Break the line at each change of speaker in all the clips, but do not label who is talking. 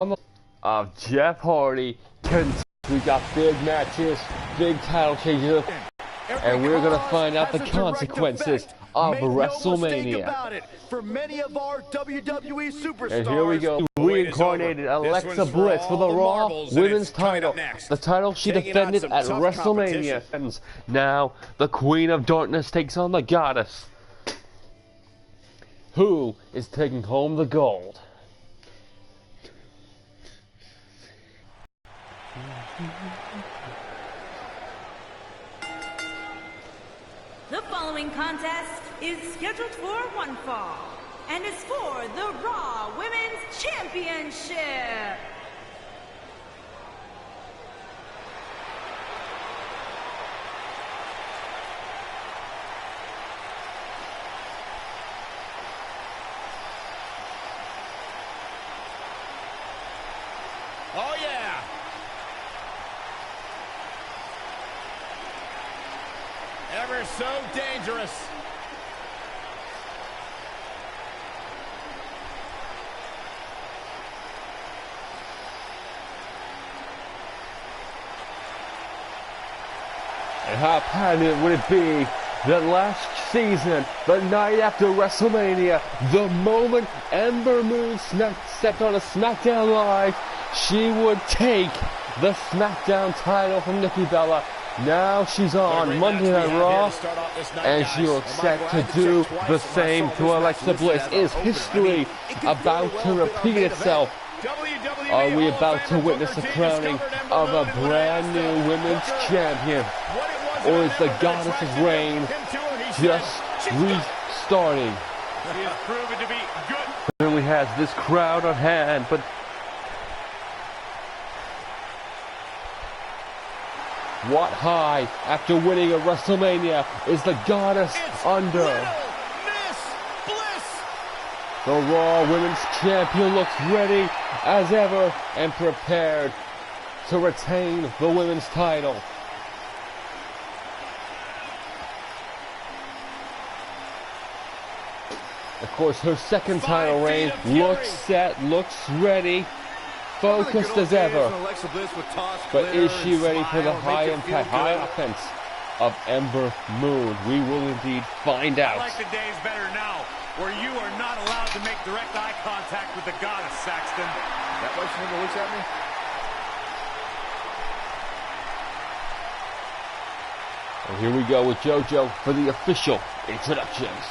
Of Jeff Hardy. We got big matches, big title changes, and we're gonna find out the consequences of WrestleMania.
For many of our WWE superstars.
And here we go. Reincarnated Alexa Bliss for the Raw Women's title. The title she defended at WrestleMania. Now, the Queen of Darkness takes on the Goddess. Who is taking home the gold?
The following contest is scheduled for one fall and is for the Raw Women's Championship.
Oh yeah! Ever so dangerous.
And how pageant would it be that last season, the night after WrestleMania, the moment Ember Moon stepped on a SmackDown Live, she would take the SmackDown title from Nikki Bella. Now she's on Monday Night Raw, and she will expect to do the same to Alexa Bliss. Is history about to repeat itself? Are we about to witness the crowning of a brand new women's champion? Or is the Goddess's reign just restarting?
She has proven to be good.
Really has this crowd on hand, but what high after winning at WrestleMania is the Goddess under?
Miss Bliss.
The Raw Women's Champion looks ready as ever and prepared to retain the women's title. Of course, her second title reign looks set, looks ready, focused as ever. But is she ready for the high impact, high offense of Ember Moon? We will indeed find out.
I like the days better now, where you are not allowed to make direct eye contact with the Goddess, Saxton. Is that why she never looks at me?
And here we go with JoJo for the official introductions.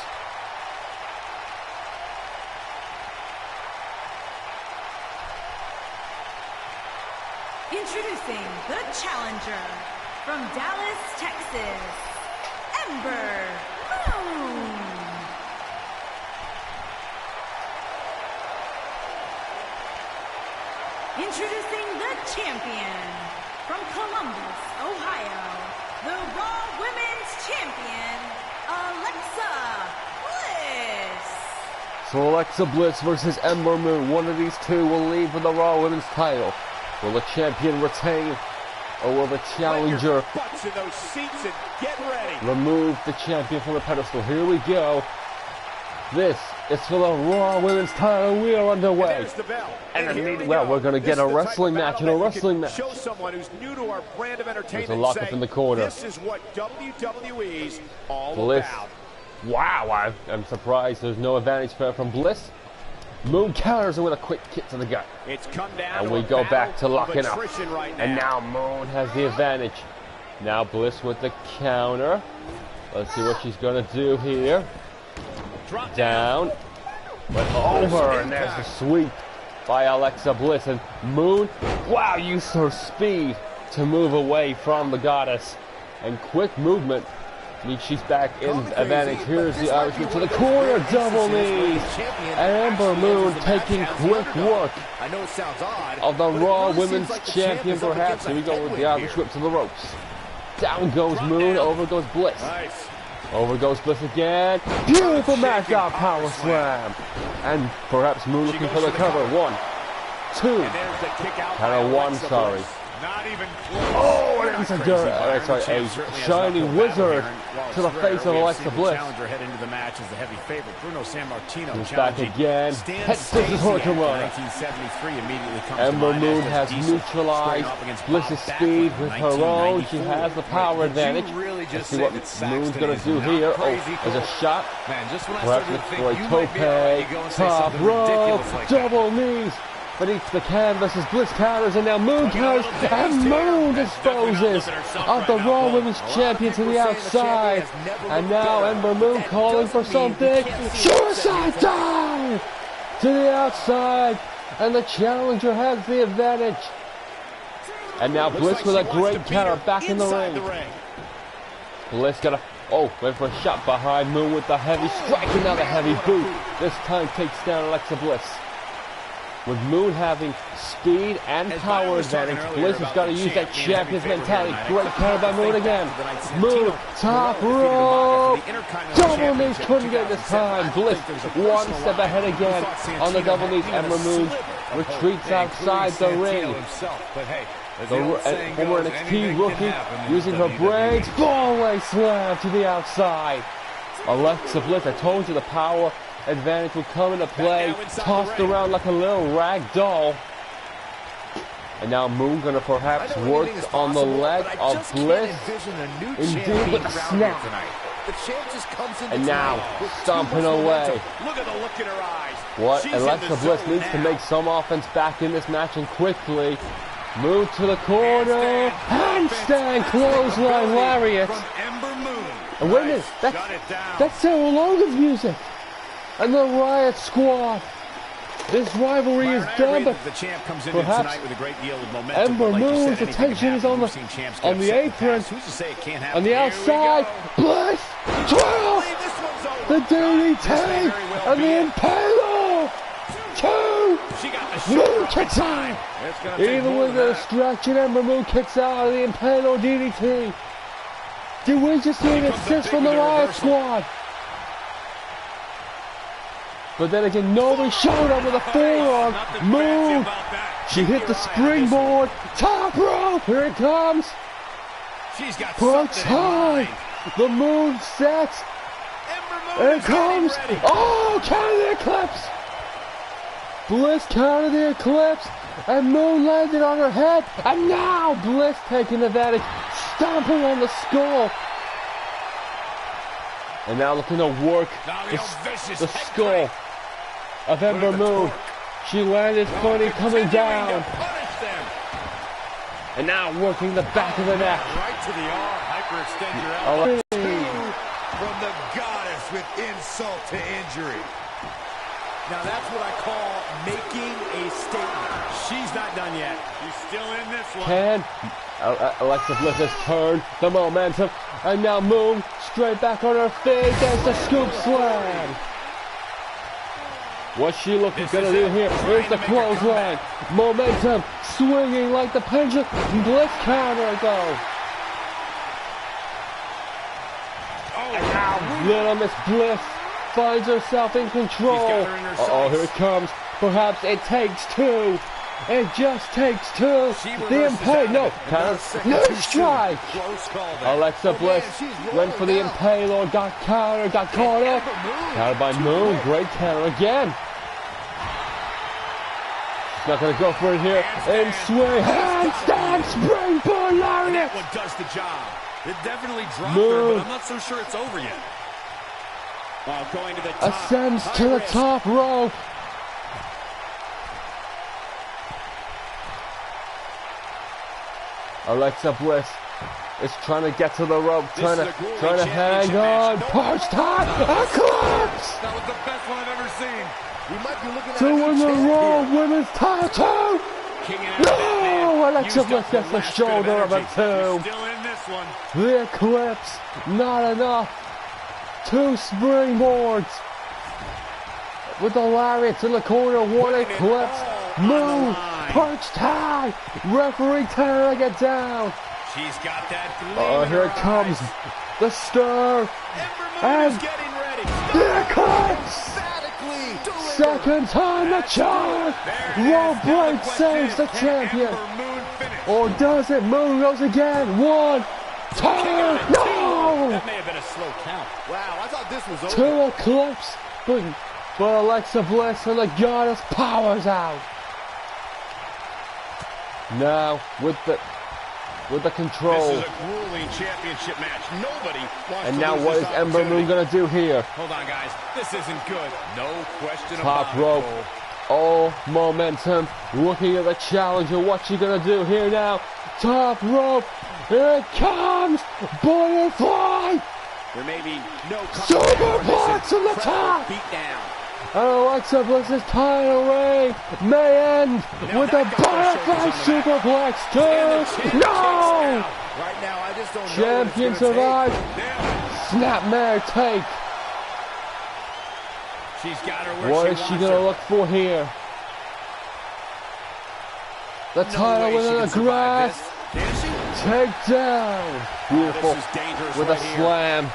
Introducing the challenger from Dallas, Texas, Ember Moon. Introducing the champion from Columbus, Ohio, the Raw Women's Champion, Alexa Bliss.
So Alexa Bliss versus Ember Moon. One of these two will leave with the Raw Women's title. Will the champion retain, or will the challenger remove the champion from the pedestal? Here we go. This is for the Raw Women's title. We are underway. And well, we're going to get a wrestling match and a wrestling match. There's a lockup in the corner.
This is what WWE's all
Bliss.
about.
Wow, I'm surprised there's no advantage from Bliss. Moon counters her with a quick kick to the gut.
It's come down
and we
to
go back to locking up.
Right
and now Moon has the advantage. Now Bliss with the counter. Let's see what she's going to do here.
Drop
down. Went over, and there's the sweep by Alexa Bliss. And Moon, wow, used her speed to move away from the Goddess. And quick movement means she's back in advantage. Here's the Irishman to the corner, double knees. And Ember Moon taking quick work of the Raw Women's Champion, perhaps. Here we go with the Irish whip to the ropes. Down goes Moon, over goes Bliss. Over goes Bliss again. Beautiful match out, power slam. And perhaps Moon looking for the cover. 1, 2. Kind of one, sorry.
Not even close.
Oh, and it's a shiny wizard to the face of Alexa Bliss.
Challenger head into the match as the heavy favorite. Bruno Sammartino
He's back again. Head scissors Hurricane Rana.
1973 immediately comes
Ember
to
Moon
mind
has neutralized Bliss's speed with her own. She has the power advantage. Let's see what Moon's going to do here. Oh, there's a shot. Perhaps for a tope. Top rope. Double knees. Beneath the canvas as Bliss counters, and now Moon counters, and Moon disposes of the Raw Women's Champion to the outside. And now Ember Moon calling for something. Suicide dive to the outside, and the challenger has the advantage. And now Bliss with a great counter back in the ring. Bliss got went for a shot behind Moon with the heavy strike, and now the heavy boot. This time takes down Alexa Bliss. With Moon having speed and power advantage, Bliss has got to use that champion's mentality. Great counter by Moon again. Moon, top rope. Double knees, couldn't get it this time. Bliss one step ahead again on the double knees. Ember Moon retreats outside the ring. The former NXT rookie using her brains. Fallaway slam to the outside. Alexa Bliss, I told you the power advantage will come into play, tossed around like a little rag doll. And now Moon gonna perhaps work on the leg of Bliss. Indeed, with a snap. And now, stomping away.
Look at the look in her eyes.
What? Alexa Bliss needs to make some offense back in this match, and quickly. Moon to the corner. Handstand clothesline lariat. And wait a minute, that's Sarah Logan's music. And the Riot Squad. This rivalry is done, but perhaps Ember Moon's attention is on the apron, on the outside. Bliss, 12, the DDT, and the Impaler. 2, Moon kicks out. Even with the distraction, Ember Moon kicks out of the Impaler DDT. Did we just see an assist from the Riot Squad? But then again, nobody showed up with a forearm. Moon. She hit the springboard. Top rope. Here it comes. Punch high. The Moon sets. Here it comes. Oh, counter the Eclipse. Bliss countered the Eclipse. And Moon landed on her head. And now Bliss taking advantage. Stomping on the skull. And now looking to work the skull of Ember Moon. She landed funny coming down. And now working the back of the neck.
Right to the arm. Hyperextend your elbow. From the goddess with insult to injury. Now that's what I call making a statement. She's not done yet. She's still in this one.
Can Alexa Bliss has turned the momentum. And now Moon straight back on her feet. There's the scoop slam. What's she looking gonna do here? Here's the clothesline. Momentum swinging like the pendulum. Bliss counter go. And now little Miss Bliss finds herself in control. Uh-oh, here it comes. Perhaps it takes two. It just takes two. The Impaler, no strike. Alexa Bliss went for the Impaler, got countered, got caught up. Countered by Moon, great counter again. She's not gonna go for it here. And swing, handstand, springboard lariat.
That one does the job. It definitely dropped her, but I'm not so sure it's over yet. Going to the top.
Ascends to the top rope. Alexa Bliss is trying to get to the rope, trying to hang on. Punch time, Eclipse!
That was the best one I've ever seen. We might be looking at
to win the Raw Women's title. No, Alexa Bliss gets the shoulder of a two.
Still in this one.
The Eclipse, not enough. Two springboards. With the lariats in the corner, one Eclipse. Move, punch tie. Referee tearing it down.
She's got that.
Oh, here it comes. The stir. And
getting ready.
the Eclipse. Second time the charge. Roll Blade saves the champion. Or does it? Moon goes again. 1, 2, no!
That may have been a slow count. Wow, I thought this was over.
2 eclipse, but Alexa Bliss and the Goddess powers out. Now with the control.
This is a grueling championship match. Nobody wants
and
to
now
lose
what
this
is Ember Moon gonna do here?
Hold on, guys. This isn't good. No question
Top
about
rope.
it.
All momentum. Looking at the challenger. What's she gonna do here now? Top rope. Here it comes. Butterfly.
There may be no
Superplex on the top.
Beat down.
And Alexa Bliss's title reign may end with a butterfly superplex too. No!
Right now, I just don't
Champion survives. Snapmare take.
She's got her where
What is she gonna look for here? The title within the grass. Take down. Beautiful. With a slam.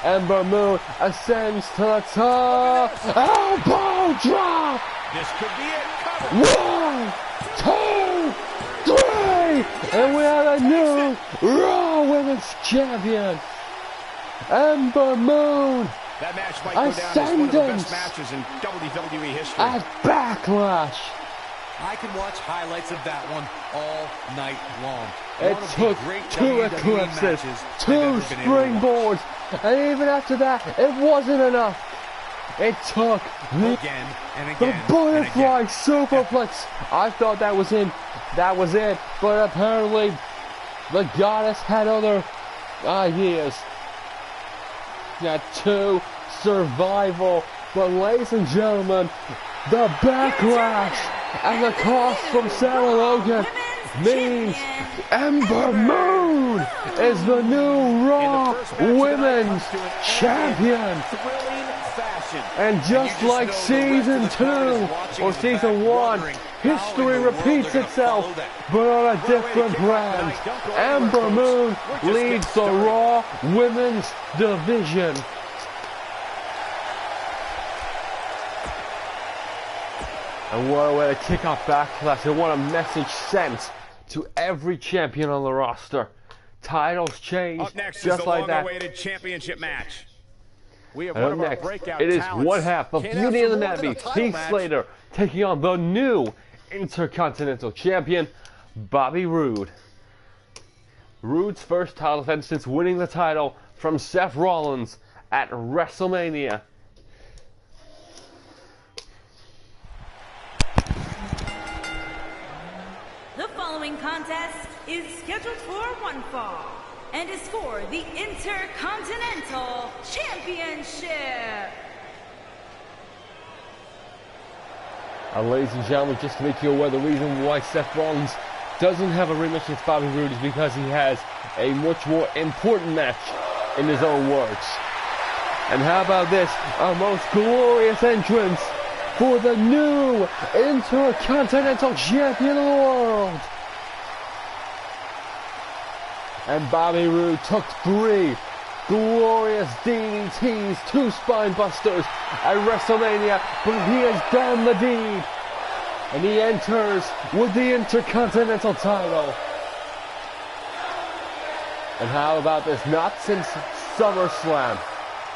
Ember Moon ascends to the top. Elbow drop.
This could be it.
1, 2, 3, and we have a new Raw Women's Champion, Ember Moon.
That match might go down as one of the best matches in WWE history.
At Backlash.
I can watch highlights of that one all night long.
It took 2 eclipses, 2 springboards, and even after that, it wasn't enough. It took the butterfly superplex. I thought that was it, but apparently the Goddess had other ideas. Got 2 survival, but ladies and gentlemen, the Backlash and the cost from Sarah Logan means Ember Moon is the new Raw Women's Champion. And just like Season 2 or Season 1, history repeats itself, but on a different brand. Ember Moon leads the Raw Women's Division. And what a way to kick off Backlash, and what a message sent to every champion on the roster. Titles change
up next
just
is the
like that.
long-awaited championship match. We have
And
one
up
of our
next,
breakout
it is
talents.
one half of
Can't
Beauty
ask
and the
for more than a
Nabby,
title
Heath
match.
Slater, taking on the new Intercontinental Champion, Bobby Roode. Roode's first title defense since winning the title from Seth Rollins at WrestleMania.
The following contest is scheduled for one fall and is for the Intercontinental Championship.
Ladies and gentlemen, just to make you aware, the reason why Seth Rollins doesn't have a rematch with Bobby Roode is because he has a much more important match, in his own words. And how about this? A most glorious entrance for the new Intercontinental Champion of the world. And Bobby Roode took 3 glorious DDTs, 2 spine busters at WrestleMania, but he has done the deed. And he enters with the Intercontinental title. And how about this? Not since SummerSlam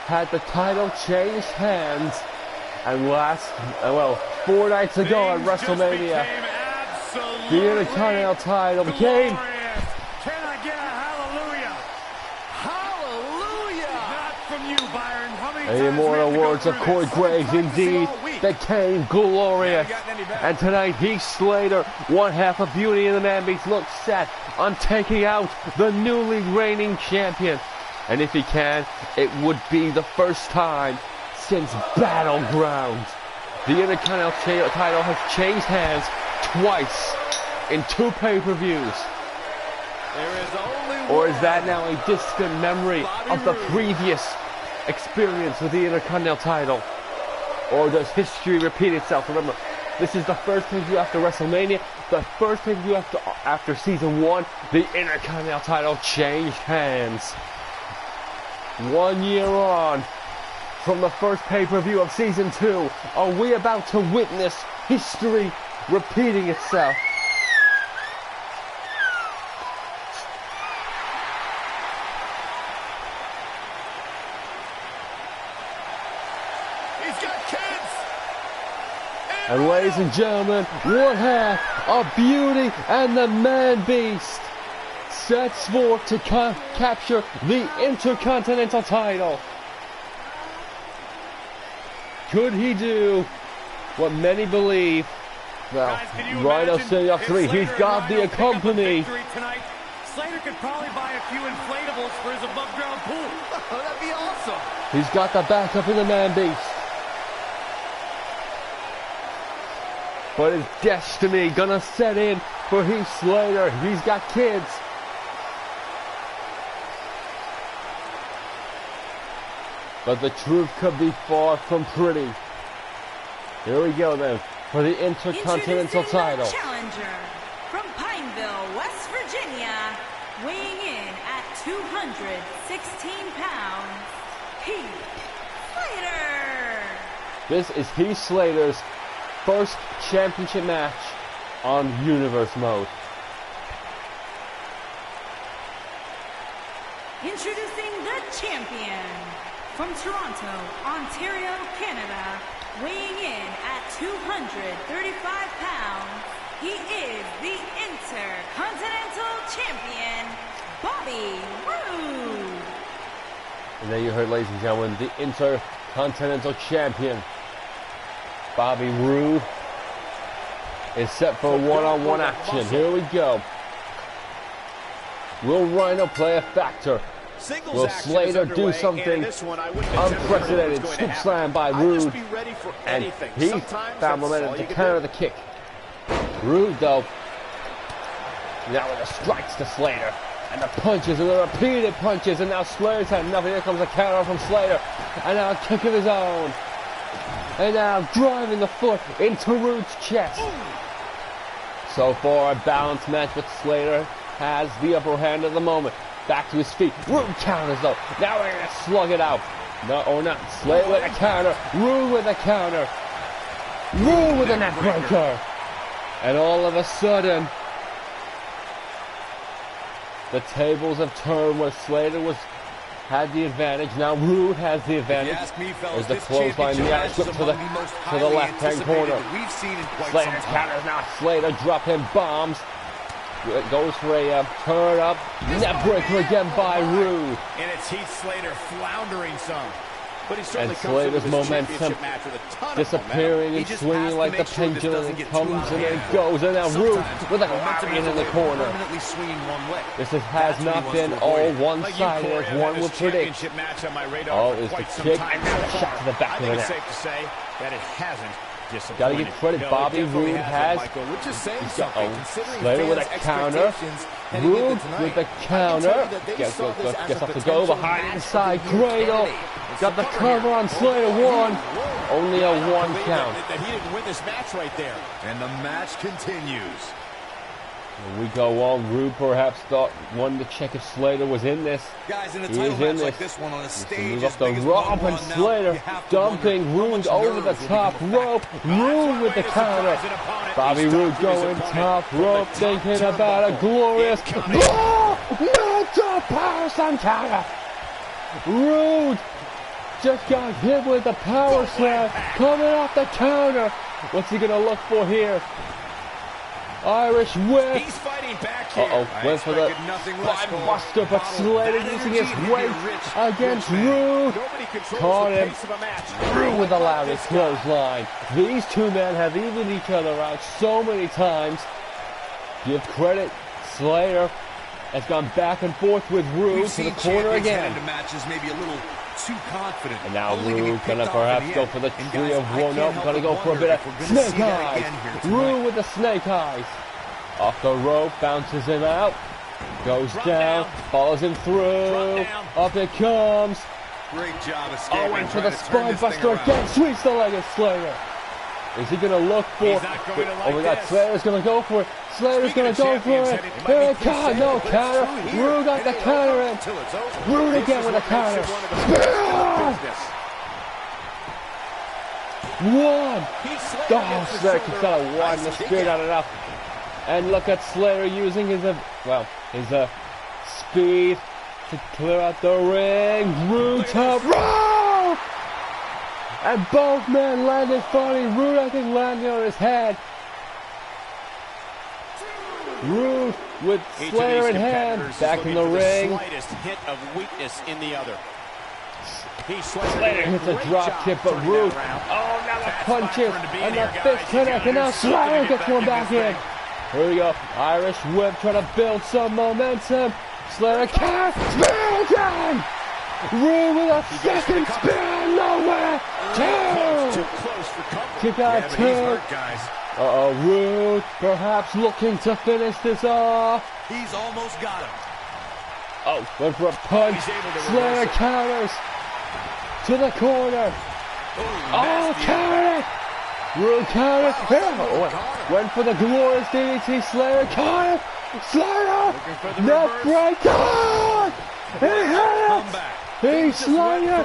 had the title changed hands. And 4 nights ago at WrestleMania, the Intercontinental title became...
Can I get a hallelujah? Hallelujah! Not from you, Byron. How many
The immortal words of Corey Graves, indeed, became glorious. And tonight, Heath Slater, one half of Beauty and the Nabbies, looks set on taking out the newly reigning champion. And if he can, it would be the first time since Battleground. The Intercontinental title has changed hands twice in 2 pay-per-views. Or is that now a distant memory of the previous experience with the Intercontinental title? Or does history repeat itself? Remember, this is the first pay-per-view after WrestleMania, the first pay-per-view after Season 1, the Intercontinental title changed hands. 1 year on, from the first pay-per-view of Season 2. Are we about to witness history repeating itself?
He's got kids!
And ladies and gentlemen, one half of Beauty and the Man Beast sets forth to capture the Intercontinental title. Could he do what many believe? Well, Rhino sitting up three. He's got the company.
Slater could probably buy a few inflatables for his above-ground pool. That'd be awesome.
He's got the backup in the Man Beast. But his destiny gonna set in for Heath Slater. He's got kids. But the truth could be far from pretty. Here we go then, for the Intercontinental title.
The challenger from Pineville, West Virginia, weighing in at 216 pounds, Heath Slater.
This is Heath Slater's first championship match on Universe mode.
Introducing the champion from Toronto, Ontario, Canada, weighing in at 235 pounds, he is the Intercontinental Champion, Bobby Roode.
And there you heard, ladies and gentlemen, the Intercontinental Champion, Bobby Roode, is set for one-on-one action. Here we go. Will Rhino play a factor? Will Slater do something unprecedented? Scoop slam by Roode. And he found momentum to counter the kick. Roode, though, now with the strikes to Slater. And the punches, and the repeated punches. And now Slater's had enough. Here comes a counter from Slater. And now a kick of his own. And now driving the foot into Roode's chest. So far, a balanced match, but Slater has the upper hand at the moment. Back to his feet. Roode counters though. Now we're gonna slug it out. No, or not. Slater with a counter. Roode with a counter. Roode with a neck breaker. And all of a sudden, the tables have turned where Slater had the advantage. Now Roode has the advantage. There's the clothesline. The slip to the left-hand corner. Slater counters now. Slater dropping bombs. It goes for a turn up, net breaker again by Roode.
And it's Heath Slater floundering some. But
and Slater's momentum disappearing and swinging like the pendulum. It comes and then goes. And now Roode with a momentum in the corner. This has not been all one-sided as one would predict. Oh, is the kick and now a shot to the back of the neck.
Safe to say that it hasn't.
Gotta give credit, Bobby Roode has. Slater with a counter. Roode with a counter. Gets up to go behind inside cradle. Got the cover on Slater. One. Only a one count.
He didn't win this match right there. And the match continues.
And we go on. Roode perhaps wanted to check if Slater was in this.
Guys, in a title match like this one on a stage,
move up the rope, and Slater dumping Roode over the top rope. Roode with the counter. Bobby Roode going top rope, thinking about a glorious mental power slam counter. Roode just got hit with the power slam coming off the counter. What's he gonna look for here? Irish whip.
He's fighting back here.
Went for the spine buster, but Slater using his weight against Roode. Caught him. Roode with the loudest clothesline. These two men have evened each other out so many times. Give credit, Slater has gone back and forth with Roode to the corner again. And now Roode gonna perhaps go for the tree of one up. Gonna go for a bit of snake eyes. Roode with the snake eyes. Off the rope, bounces him out. Goes down, follows him through. Up it comes.
Great job escaping.
And for the spine buster again. Sweeps the leg of Slater. Is he gonna look for? Oh my God! Slater's gonna go for it. Slater's gonna go for it. Here it comes. No counter. Roode got the counter in. Roode again with a counter. One.
Slater
Oh, Slater keeps got to widen the spear not enough. And look at Slater using his speed to clear out the ring. Rude top roll! And both men landed funny. Rude, I think, landed on his head. Rude with Slater in hand, back in the ring.
Slightest hit of weakness in the other.
Slater hits a drop kick, but Rude, oh, now the punches and the fist connect, and now Slater gets one back in. Here we go, Irish whip trying to build some momentum. Slater can't spin again. Rude with a second spin, nowhere. Two. Kick out two. Uh-oh, Rude perhaps looking to finish this off.
He's almost got him.
Oh, went for a punch. Slater counters to the corner. Oh, counter it. Rude counter. Oh, went for the glorious DDT. Slater counter. Slater. Neck break. God. He hit it. Hey, Slater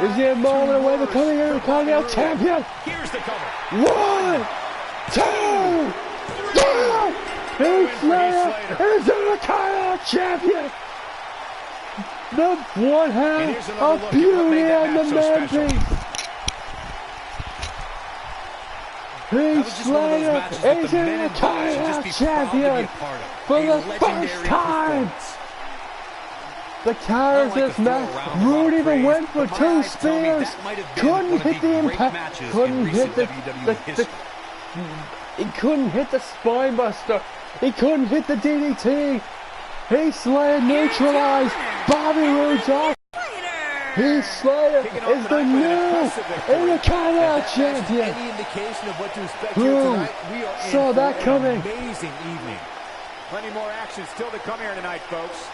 is he a moment away from becoming a Intercontinental Champion.
Here's the cover.
1, 2, 3. Hey, Slater is the Intercontinental Champion. The one half of beauty and the man piece. Hey, Slater is the Intercontinental Champion for the first time. The counters this match. Rude even went for 2 spears. Couldn't hit the impact. Couldn't hit he couldn't hit the spine buster. He couldn't hit the DDT. Heath Slater neutralized Bobby Roode's off. Heath Slater is the new Intercontinental Champion.
Any indication of what to expect here tonight? We are
saw
in
that
for
coming.
an amazing evening. Plenty more action still to come here tonight, folks.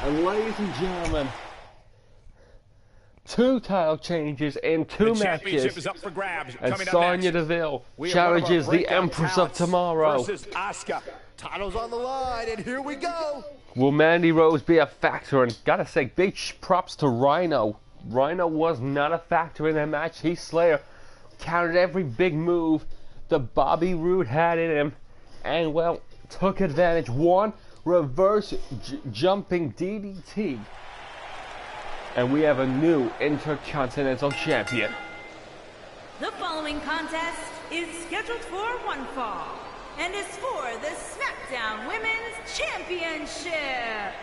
And ladies and gentlemen, 2 title changes in 2 matches.
Is up for grabs.
And Sonya Deville challenges the Empress of Tomorrow.
Asuka. Titles on the line, and here we go.
Will Mandy Rose be a factor? And gotta say, big props to Rhino. Rhino was not a factor in that match. Heath Slater countered every big move that Bobby Roode had in him, and well, took advantage. One reverse jumping DDT, and we have a new Intercontinental Champion.
The following contest is scheduled for one fall and is for the SmackDown Women's Championship.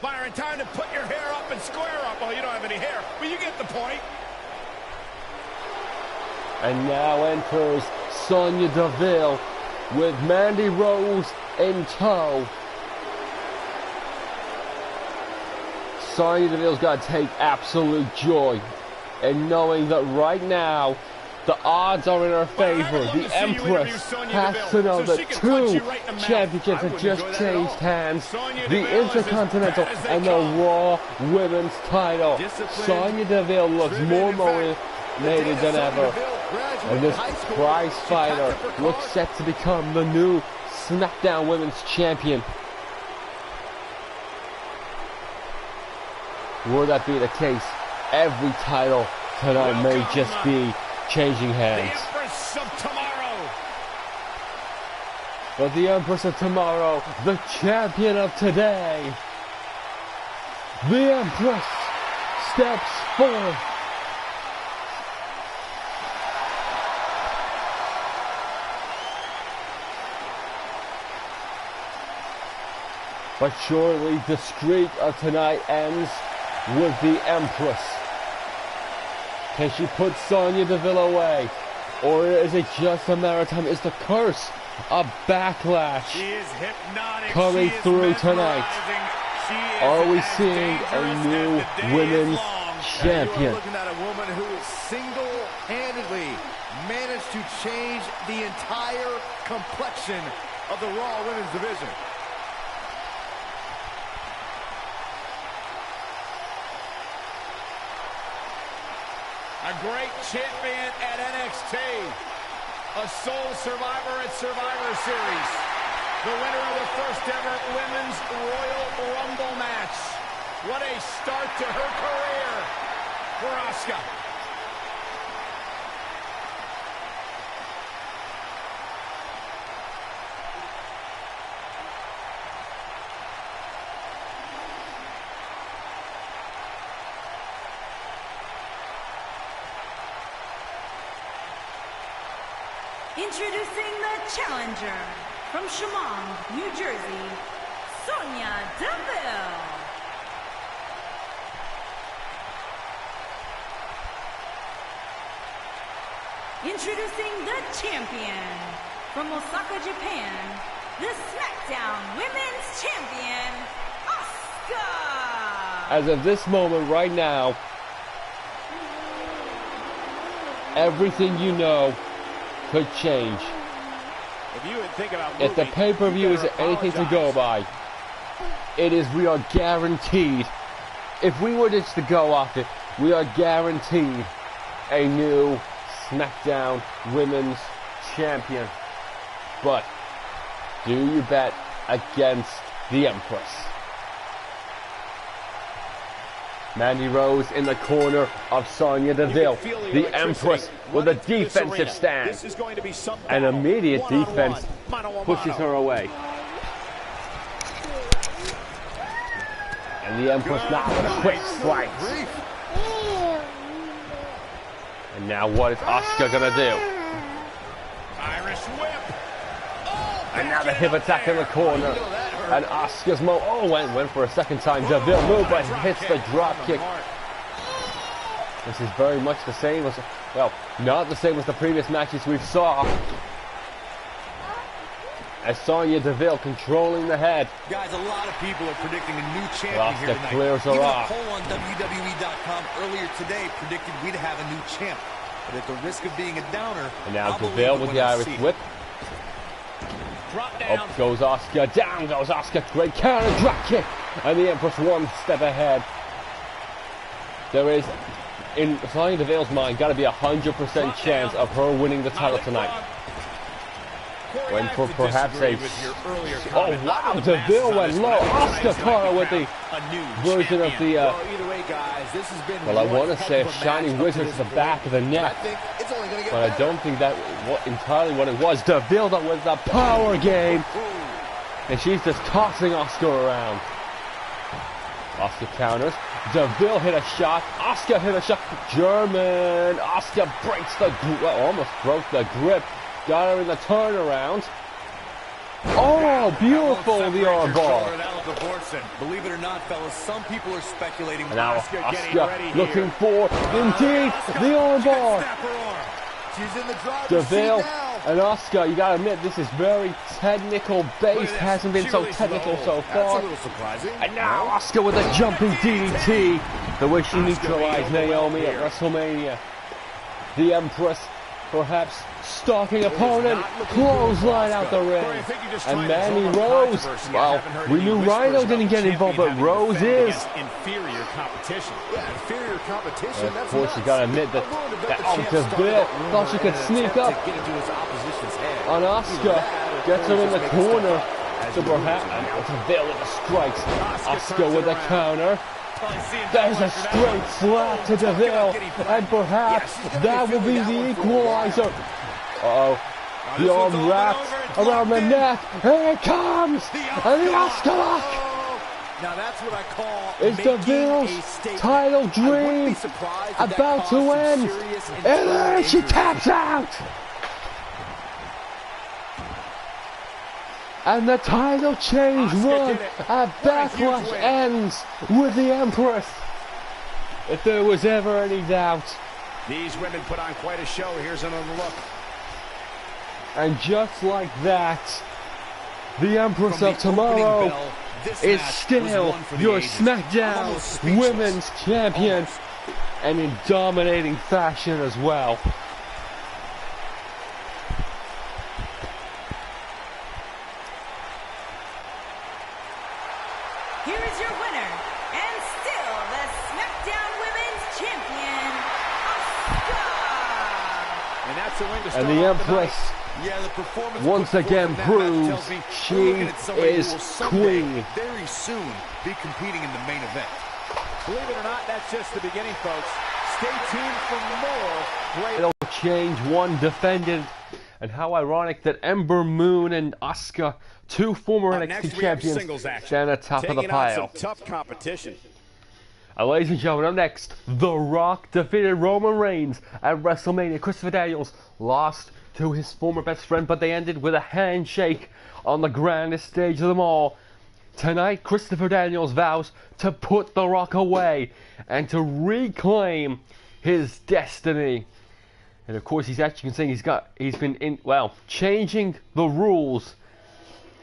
Byron, time to put your hair up and square up. Oh, you don't have any hair, but you get the point.
And now enters Sonya Deville with Mandy Rose in tow. Sonya Deville's got to take absolute joy in knowing that right now the odds are in her favor. The Empress has to know that 2 championships have just changed hands. The Intercontinental and the Raw Women's title. Sonya Deville looks more motivated than ever. And this prize fighter looks set to become the new SmackDown Women's Champion. Were that be the case, every title tonight may just be changing hands.
The Empress of Tomorrow.
But the Empress of Tomorrow, the champion of today, the Empress steps forth. But surely the streak of tonight ends with the Empress. Can she put Sonya Deville away? Or is it just a matter of time? Is the curse of Backlash coming through tonight? Are we seeing a new women's champion?
You're looking at a woman who single-handedly managed to change the entire complexion of the Raw Women's division. A great champion at NXT. A sole survivor at Survivor Series. The winner of the first ever Women's Royal Rumble match. What a start to her career for Asuka.
Introducing the challenger from Chemung, New Jersey, Sonya Deville. Introducing the champion from Osaka, Japan, the SmackDown Women's Champion, Asuka.
As of this moment right now, everything you know could change. If the pay-per-view is anything to go by, it is, we are guaranteed, if we were just to go off it, we are guaranteed a new SmackDown Women's Champion. But do you bet against the Empress? Mandy Rose in the corner of Sonya Deville. The Empress with a defensive stand. An immediate defense pushes her away. And the Empress now with a quick slice. And now what is Asuka gonna do?
Irish whip.
And now the hip attack in the corner. And Asuka's went for a second time. Deville move, but hits the drop kick. This is very much the same as, well, not the same as the previous matches we saw. As Sonya Deville controlling the head.
Guys, a lot of people are predicting a new champion here tonight.
Clears her
Even
off.
a poll on WWE.com earlier today predicted we'd have a new champ. But at the risk of being a downer,
and now Deville with the Irish whip. Up goes Asuka, down goes Asuka, great counter drop kick, and the Empress one step ahead. There is, in Sonya Deville's mind, got to be 100% chance of her winning the title tonight. Went for perhaps a, oh wow, Deville went low, Asuka caught her with the version of the, well, I want to say a Shining Wizard to the back of the neck, but I don't think that entirely what it was. Deville with the power game, and she's just tossing Asuka around. Asuka counters, Deville hit a shot, Asuka hit a shot, German, Asuka breaks the, well, almost broke the grip, got her in the turnaround. Oh, beautiful, the armbar.
Believe it or not, fellas, some people are speculating.
And now Asuka looking for, indeed, the armbar.
She's in the driver's
Deville
seat now.
and Asuka, you gotta admit, this is very technical based. Hasn't been so technical so far.
That's a little surprising.
And now Asuka with a jumping DDT, the way she neutralized Naomi at WrestleMania. The Empress perhaps stalking opponent, clothesline out the ring. And Mandy Rose, well, we knew Rhino didn't get involved, but Rose is.
Inferior competition. Yeah, inferior competition.
And of course, you gotta admit that Deville thought she could sneak up on Asuka, gets her in the corner. So perhaps, and now Deville with the strikes. Asuka with a counter. There's a straight slap to Deville, and perhaps that will be the equalizer. Uh-oh, the arm wrapped around the neck, here it comes, and the Asuka lock.
Now that's what I call
is Deville's title dream about to end, and then she taps out. And the title change run at Backlash ends with the Empress. If there was ever any doubt.
These women put on quite a show. Here's another look.
And just like that, the Empress of Tomorrow is still your SmackDown Women's Champion, and in dominating fashion as well.
Here is your winner, and still the SmackDown Women's Champion, Asuka.
And that's the win to start
And the
off
Empress once again proves she is queen.
Very soon be competing in the main event. Believe it or not, that's just the beginning, folks. Stay tuned for more great...
It'll change, one defended. And how ironic that Ember Moon and Asuka, two former NXT champions, stand at the top of the pile.
Some tough competition.
Ladies and gentlemen, up next, The Rock defeated Roman Reigns at WrestleMania. Christopher Daniels lost to his former best friend, but they ended with a handshake on the grandest stage of them all. Tonight, Christopher Daniels vows to put The Rock away and to reclaim his destiny. And of course, he's actually saying he's been changing the rules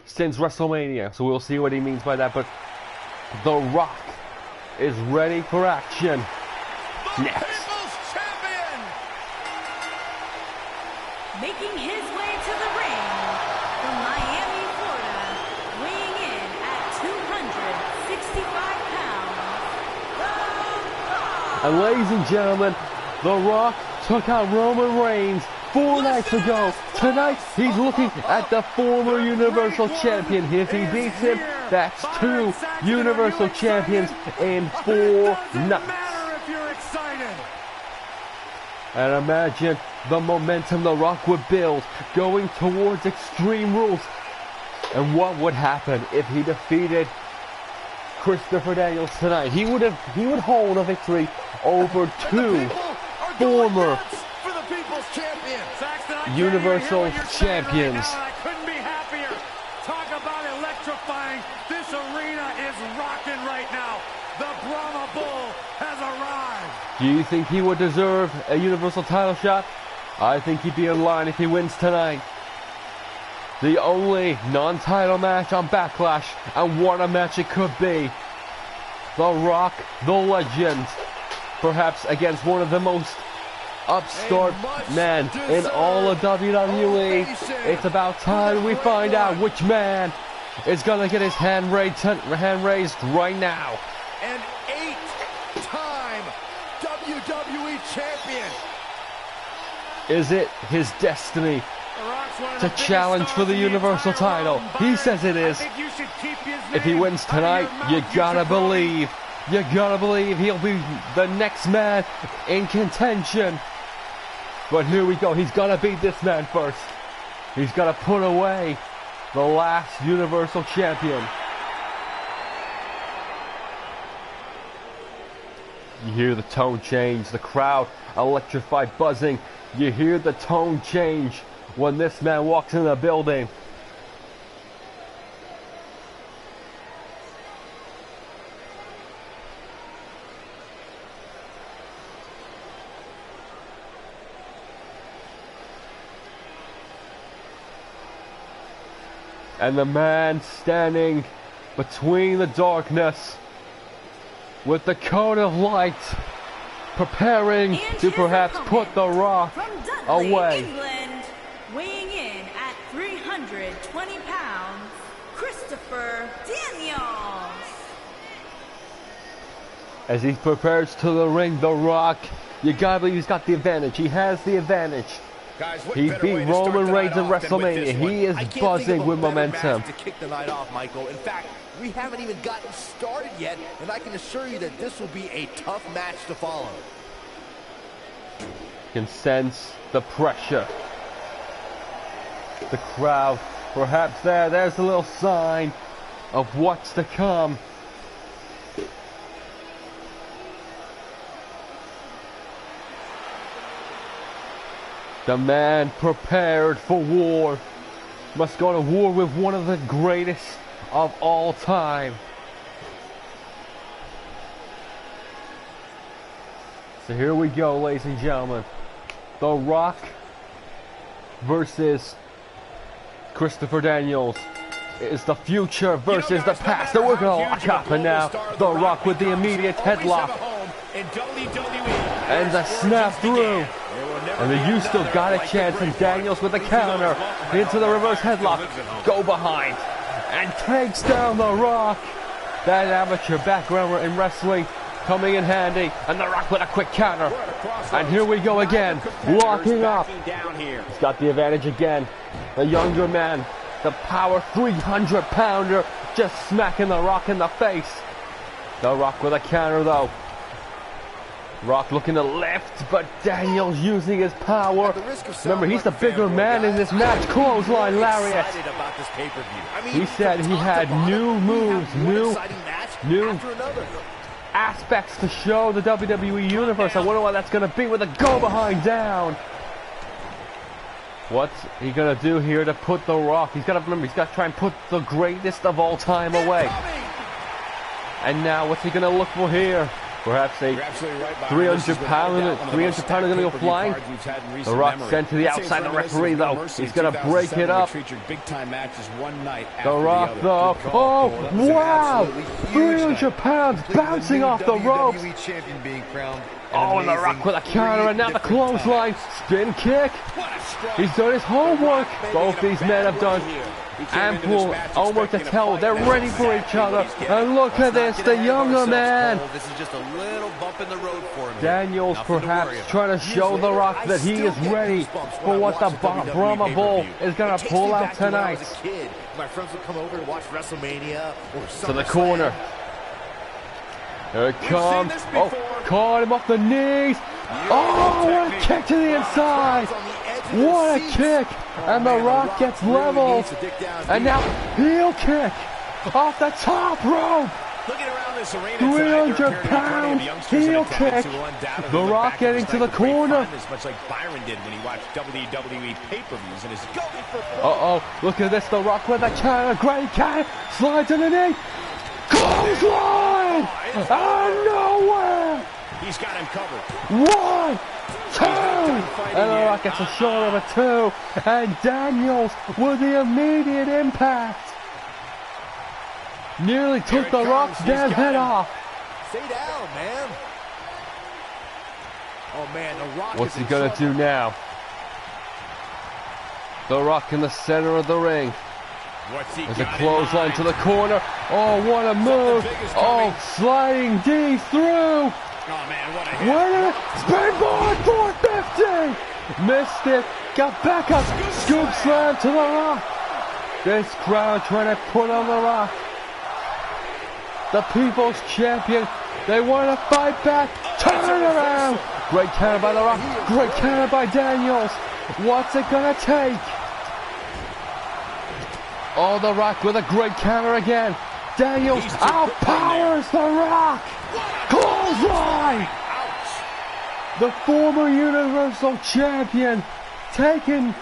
since WrestleMania. So we'll see what he means by that. But The Rock is ready for action. Next.
People's champion!
Making his way to the ring from Miami, Florida, weighing in at 265 pounds, The Rock.
And ladies and gentlemen, The Rock took out Roman Reigns 4 nights ago. Tonight, he's looking at the former Universal Champion. If he beats him, that's 2 Universal Champions in 4 nights. And imagine the momentum The Rock would build going towards Extreme Rules. And what would happen if he defeated Christopher Daniels tonight? He would hold a victory over 2 former Universal Champions.
I couldn't be happier. Talk about electrifying. This arena is rocking right now. The Brahma Bull has arrived.
Do you think he would deserve a Universal title shot? I think he'd be in line if he wins tonight. The only non-title match on Backlash, and what a match it could be. The Rock, the Legend, perhaps against one of the most upstart men in all of WWE. It's about time we find out which man is gonna get his hand raised right now.
An 8-time WWE champion.
Is it his destiny to challenge for the Universal title? He says it is. If he wins tonight, you gotta believe he'll be the next man in contention. But here we go. He's gotta beat this man first. He's gotta put away the last Universal Champion. You hear the tone change, the crowd electrified, buzzing. You hear the tone change when this man walks in the building. And the man standing between the darkness with the cone of light, preparing to perhaps put The Rock away.
England, weighing in at 320 pounds, Christopher Daniels.
As he prepares to the ring, The Rock, you gotta believe he's got the advantage. He has the advantage.
Guys,
he beat Roman Reigns in WrestleMania. He is buzzing with momentum.
To kick the night off, Michael. In fact, we haven't even gotten started yet, and I can assure you that this will be a tough match to follow.
You can sense the pressure. The crowd, perhaps there's a little sign of what's to come. The man prepared for war must go to war with one of the greatest of all time. So here we go, ladies and gentlemen. The Rock versus Christopher Daniels. It is the future versus the past. So we're going to lock up, and now The Rock with the immediate headlock. And the snap through. And you still got a chance, and Daniels with a counter into the reverse headlock. Go behind and takes down The Rock. That amateur background in wrestling coming in handy, and The Rock with a quick counter. And here we go again, locking up. He's got the advantage again. The younger man, the power 300-pounder, just smacking The Rock in the face. The Rock with a counter though. Rock looking to left, but Daniels using his power. Remember, he's the bigger man in this match. Clothesline lariat. He said he had new moves, new aspects to show the WWE Universe. I wonder what that's going to be with a go behind down. What's he going to do here to put The Rock? He's got to remember, he's got to try and put the greatest of all time away. And now, what's he going to look for here? Perhaps a 300-pounder going to go flying. The Rock sent to the outside. The referee, though, he's going to break it up. The Rock, though. Oh, wow! 300 pounds bouncing off the ropes. Oh, and The Rock with a counter, and now the clothesline. Spin kick. He's done his homework. Both these men have done ample homework to tell. They're ready for each other. And look at this, the younger man.
This is just a little bump in the road for him.
Daniels perhaps trying to show The Rock that he is ready for what the Brahma Bull is going to pull out tonight.
My friends would come over to watch Wrestlemania
to the corner. Here it comes. Oh, caught him off the knees. Oh, what a kick to the inside. What a kick. And The Rock gets leveled. And now heel kick off the top rope. 300 pound heel kick. The Rock getting to the corner.
Much like Byron did when he watched WWE pay-per-views and is going for.
Uh-oh, look at this. The Rock with a counter. Great counter. Slide to the knee. Clothesline! Out of nowhere!
He's got him covered.
1, 2! And The Rock gets a shot of a 2. And Daniels with the immediate impact. Nearly took The Rock's damn head off.
Stay down, man. Oh, man, The Rock.
What's he gonna do now? The Rock in the center of the ring. There's a clothesline to the corner. Oh, what a move. Oh, sliding D through.
Oh, man, what a hit.
Springboard 450. Missed it. Got back up. Scoop slam to The Rock. This crowd trying to put on The Rock. The People's Champion. They want to fight back. Turn around. Great counter by The Rock. Great counter by Daniels. What's it going to take? Oh, The Rock with a great counter again. Daniels outpowers The Rock. Clothesline. The former Universal Champion taking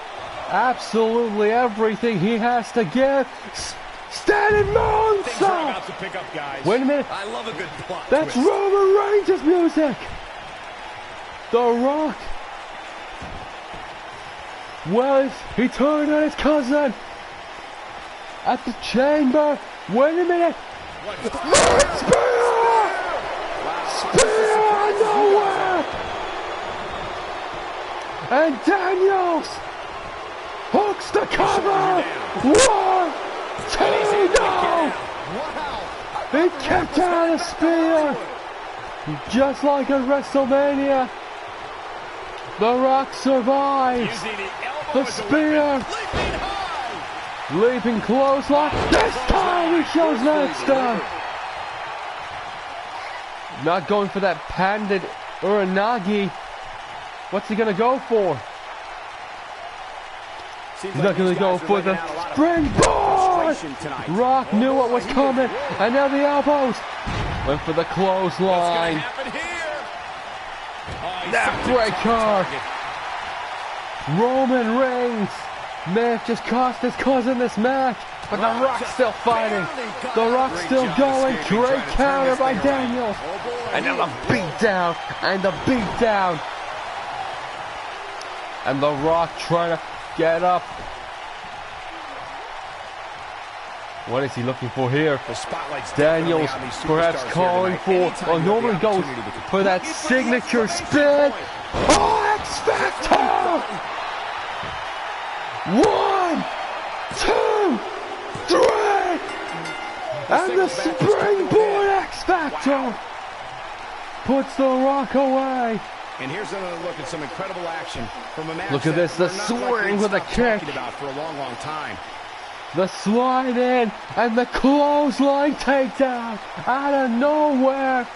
absolutely everything he has to give. Standing moonsault. Wait a minute.
I love a good plot.
That's Roman Reigns' music. The Rock. Well, he turned on his cousin. At the chamber. Wait a minute. Spear! Spear out of nowhere! And Daniels hooks the cover. 1, 2, no! He kicked out a spear. Just like at WrestleMania. The Rock survives. The spear. Leaping clothesline. This time he shows that not going for that patented Uranagi. What's he going to go for? He's not going to go for the springboard. Rock knew what was coming. And now the elbows. Went for the clothesline. That breaker. Roman Reigns may have just cost his cousin this match, but The Rock's still fighting. The Rock's still going. Great counter by Daniels. And now the beatdown. And the beatdown. And The Rock trying to get up. What is he looking for here? Daniels perhaps calling for, or normally goes for that signature spin. Oh, X Factor! 1, 2, 3! And the springboard X Factor puts The Rock away.
And here's another look at some incredible action from a match.
Look at this, the swing with a kick.
About for a long, long time.
The slide in and the clothesline takedown out of nowhere.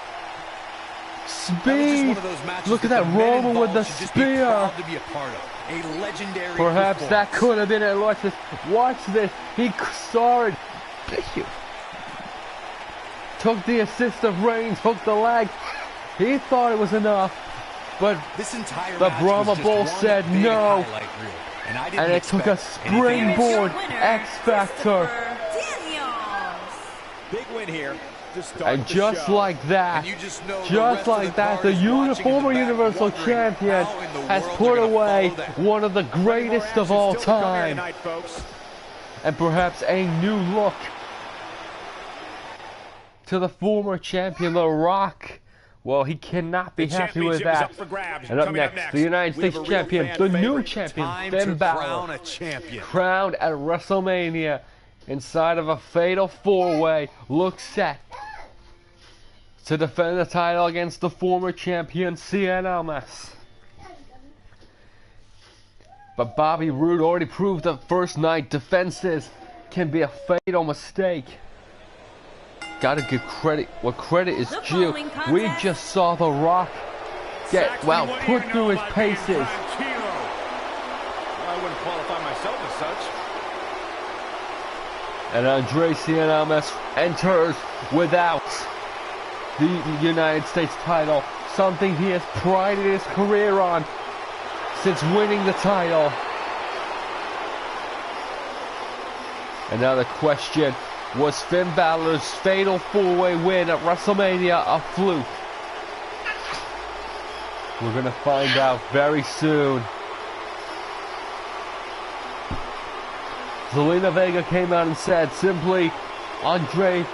Speed. Look at that Roman with the spear. Perhaps that could have been it. Watch this. Watch this. He saw it. Took the assist of Reigns. Hooked the leg. He thought it was enough. But the Brahma Bull said no. And it took a springboard X Factor.
Big win here.
And just like that, the former Universal Champion has put away one of the greatest of all time. And perhaps a new look to the former champion, The Rock. Well, he cannot be happy with that. And up next, the United States Champion, the new champion, Finn Balor, crowned at WrestleMania inside of a fatal four-way, looks set to defend the title against the former champion, Cien Almas. But Bobby Roode already proved that first night defenses can be a fatal mistake. Gotta give credit what credit is due. We just saw The Rock get, well, put through his paces.
I wouldn't qualify myself as such.
And Andre Cien Almas enters without the United States title, something he has prided his career on since winning the title. And now the question, was Finn Balor's fatal four-way win at WrestleMania a fluke? We're going to find out very soon. Zelina Vega came out and said simply, Andre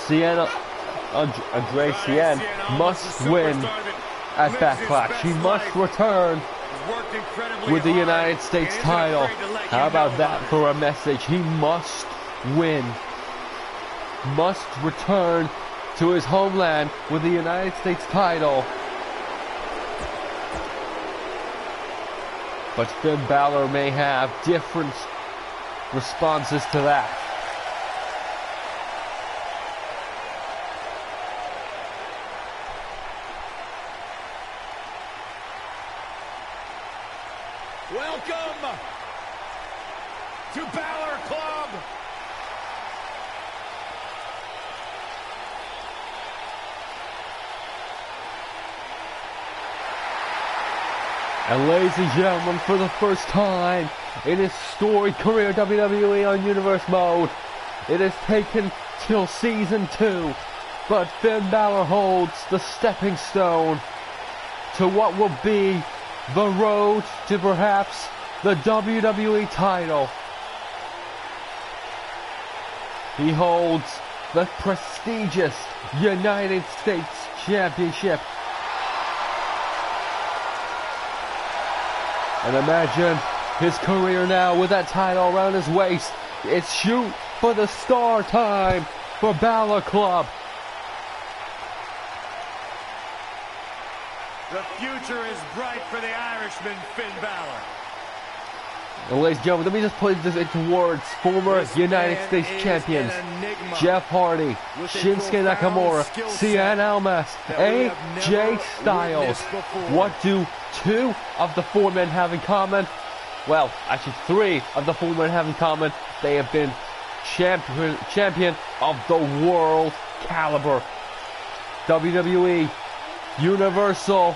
Cien must win at Backlash. He must return with the United States title. How about that for a message? He must win. Must return to his homeland with the United States title. But Finn Balor may have different responses to that.
Welcome to Balor Club.
And ladies and gentlemen, for the first time in his storied career WWE on Universe Mode, it has taken till Season 2, but Finn Balor holds the stepping stone to what will be the road to perhaps the WWE title. He holds the prestigious United States Championship. And imagine his career now with that title around his waist. It's shoot for the star time for Balor Club.
The future is bright for the Irishman, Finn Balor.
And ladies and gentlemen, let me just put this into words. Former United States champions Jeff Hardy, Shinsuke Nakamura, Cien Almas, AJ Styles. What do two of the four men have in common? Well, actually three of the four men have in common. They have been champion of the world caliber. WWE, Universal.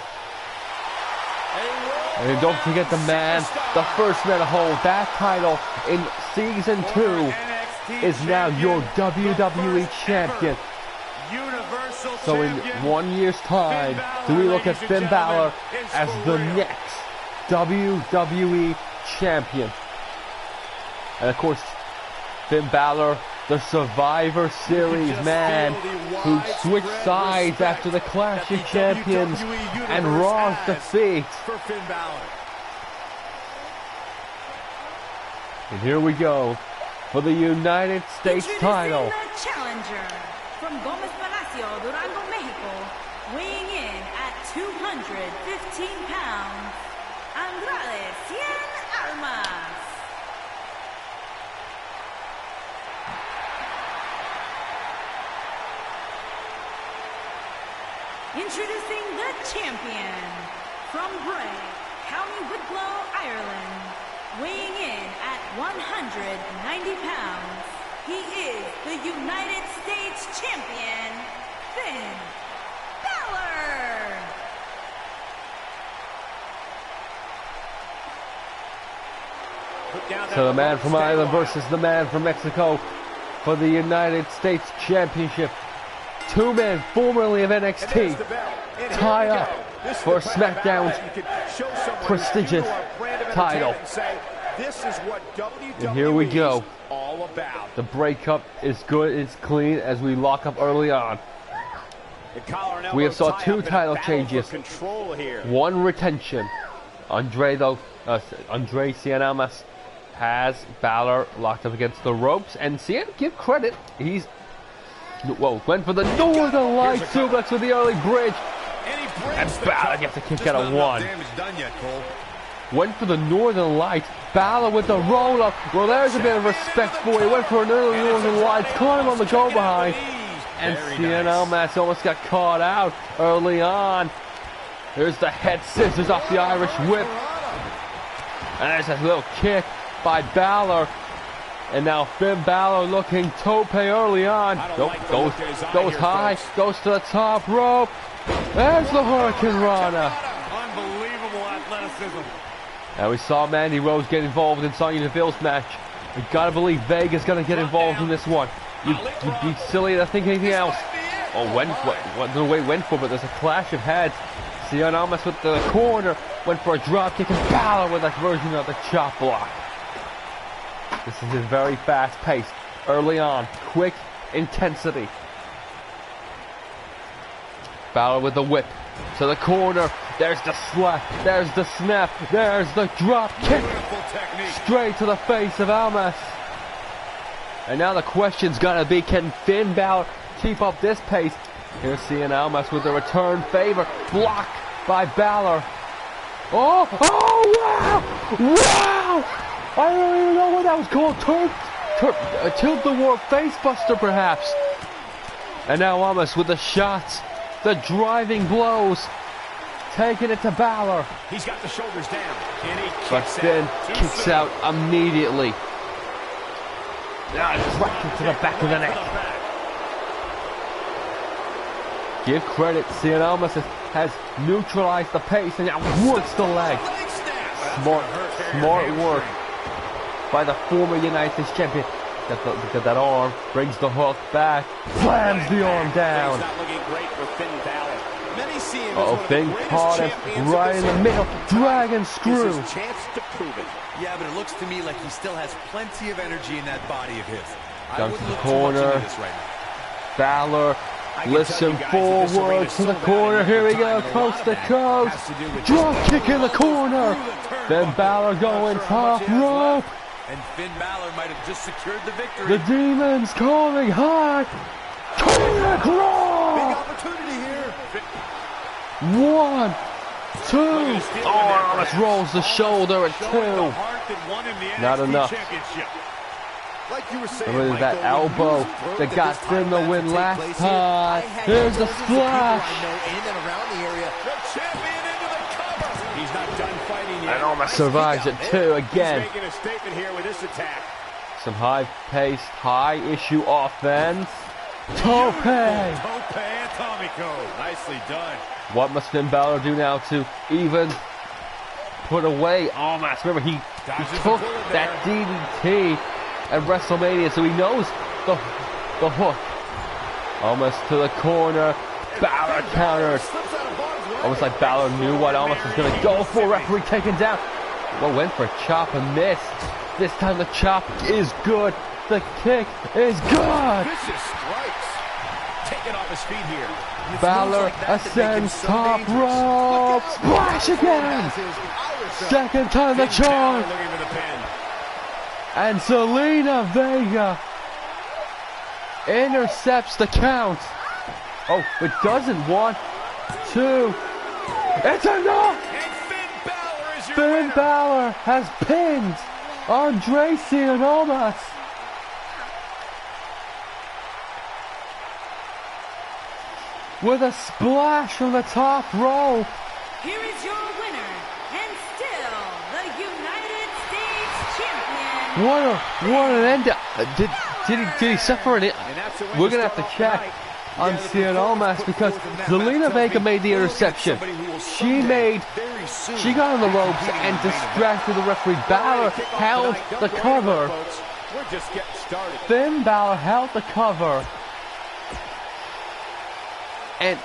And don't forget the man, the first man to hold that title in Season 2 is now your WWE Champion. So in 1 year's time, do we look at Finn Balor as the next WWE Champion? And of course, Finn Balor, the Survivor Series man who switched sides after the Clash of Champions and Raw's defeat. And here we go for the United States title.
The challenger from Gómez Palacio, Durango, Mexico, weighing in at 215 pounds, Andrade Cien Almas. Introducing the champion from Bray, County Wicklow, Ireland, weighing in at 190 pounds. He is the United States champion, Finn Balor.
So the man from Ireland versus the man from Mexico for the United States Championship. Two men formerly of NXT tie up for SmackDown's prestigious title. And here we go. The breakup is good, it's clean as we lock up early on. We have saw two title changes, one retention. Andre Cien Almas has Balor locked up against the ropes, and Cien, give credit, he's went for the Northern Light suplex with the early bridge, and Balor gets a kick out of one. Went for the Northern Light. Balor with the roll up. Well, there's a bit of respect for you. Went for an early Northern Light, caught him on the go behind, and Cien Almas almost got caught out early on. There's the head scissors off the Irish whip, and there's a little kick by Balor. And now Finn Balor looking tope early on. Goes high, goes to the top rope. There's the Hurricane Rana.
Unbelievable athleticism.
And we saw Mandy Rose get involved in Sonya Deville's match. We gotta believe Vega's gonna get involved in this one. You'd be silly to think anything else. Oh, the way it went for, but there's a clash of heads. Cien Almas with the corner, went for a drop kick, and Balor with a version of the chop block. This is a very fast pace, early on, quick intensity. Balor with the whip to the corner. There's the slap, there's the snap, there's the drop kick, straight to the face of Almas. And now the question's gonna be, can Finn Balor keep up this pace? Here's Cien Almas with the return favor, blocked by Balor. Oh, wow! Wow! I don't even know what that was called. Tilt the Warp Facebuster, perhaps. And now Almas with the shots, the driving blows, taking it to Balor.
He's got the shoulders down, and he
but Finn kicks out immediately. Right to the back of the neck. Give credit, Cien Almas has neutralized the pace and now works the leg. Smart work by the former United States champion. Get that arm, brings the hook back, slams the arm down. Finn caught him right in the middle, dragon screw.
Yeah, but it looks to me like he still has plenty of energy in that body of his.
Down to the corner. Balor lifts him forward to the corner. Here we go, coast to coast. Drop kick in the corner. Then Balor going top rope.
And Finn Balor might have just secured the victory.
The Demons calling high. Big
opportunity here.
1, 2. Oh, Almas rolls the shoulder at 2. Not enough.
Like you were saying,
Remember that elbow that got Finn the win last time. Here's the splash.
He's not done fighting yet.
And Almas survives at 2 again.
He's making a statement here with this attack.
Some high-paced, high-issue offense. Tope!
Atomico. Nicely done.
What must Finn Balor do now to even put away Almas? Remember, he took that DDT at WrestleMania, so he knows the hook. Almas to the corner. Balor counters. Almost like Balor knew what Almas was going to go for. Referee taken down. Well, went for a chop and missed. This time the chop is good. The kick is good.
Vicious strikes. Taken off his feet here.
Balor ascends top rope. Splash again. Second time the charm. And Zelina Vega intercepts the count. Oh, it doesn't. 1, 2. It's enough. Finn Balor has pinned Andre Cien Almas. with a splash from the top rope.
Here is your winner, and still the United States Champion.
What an end. Did he suffer an We're going to have to check on CNO match because Zelina Vega made the interception. She got on the ropes and distracted the referee. Balor held the cover.
We're just getting started.
Finn Balor held the cover. And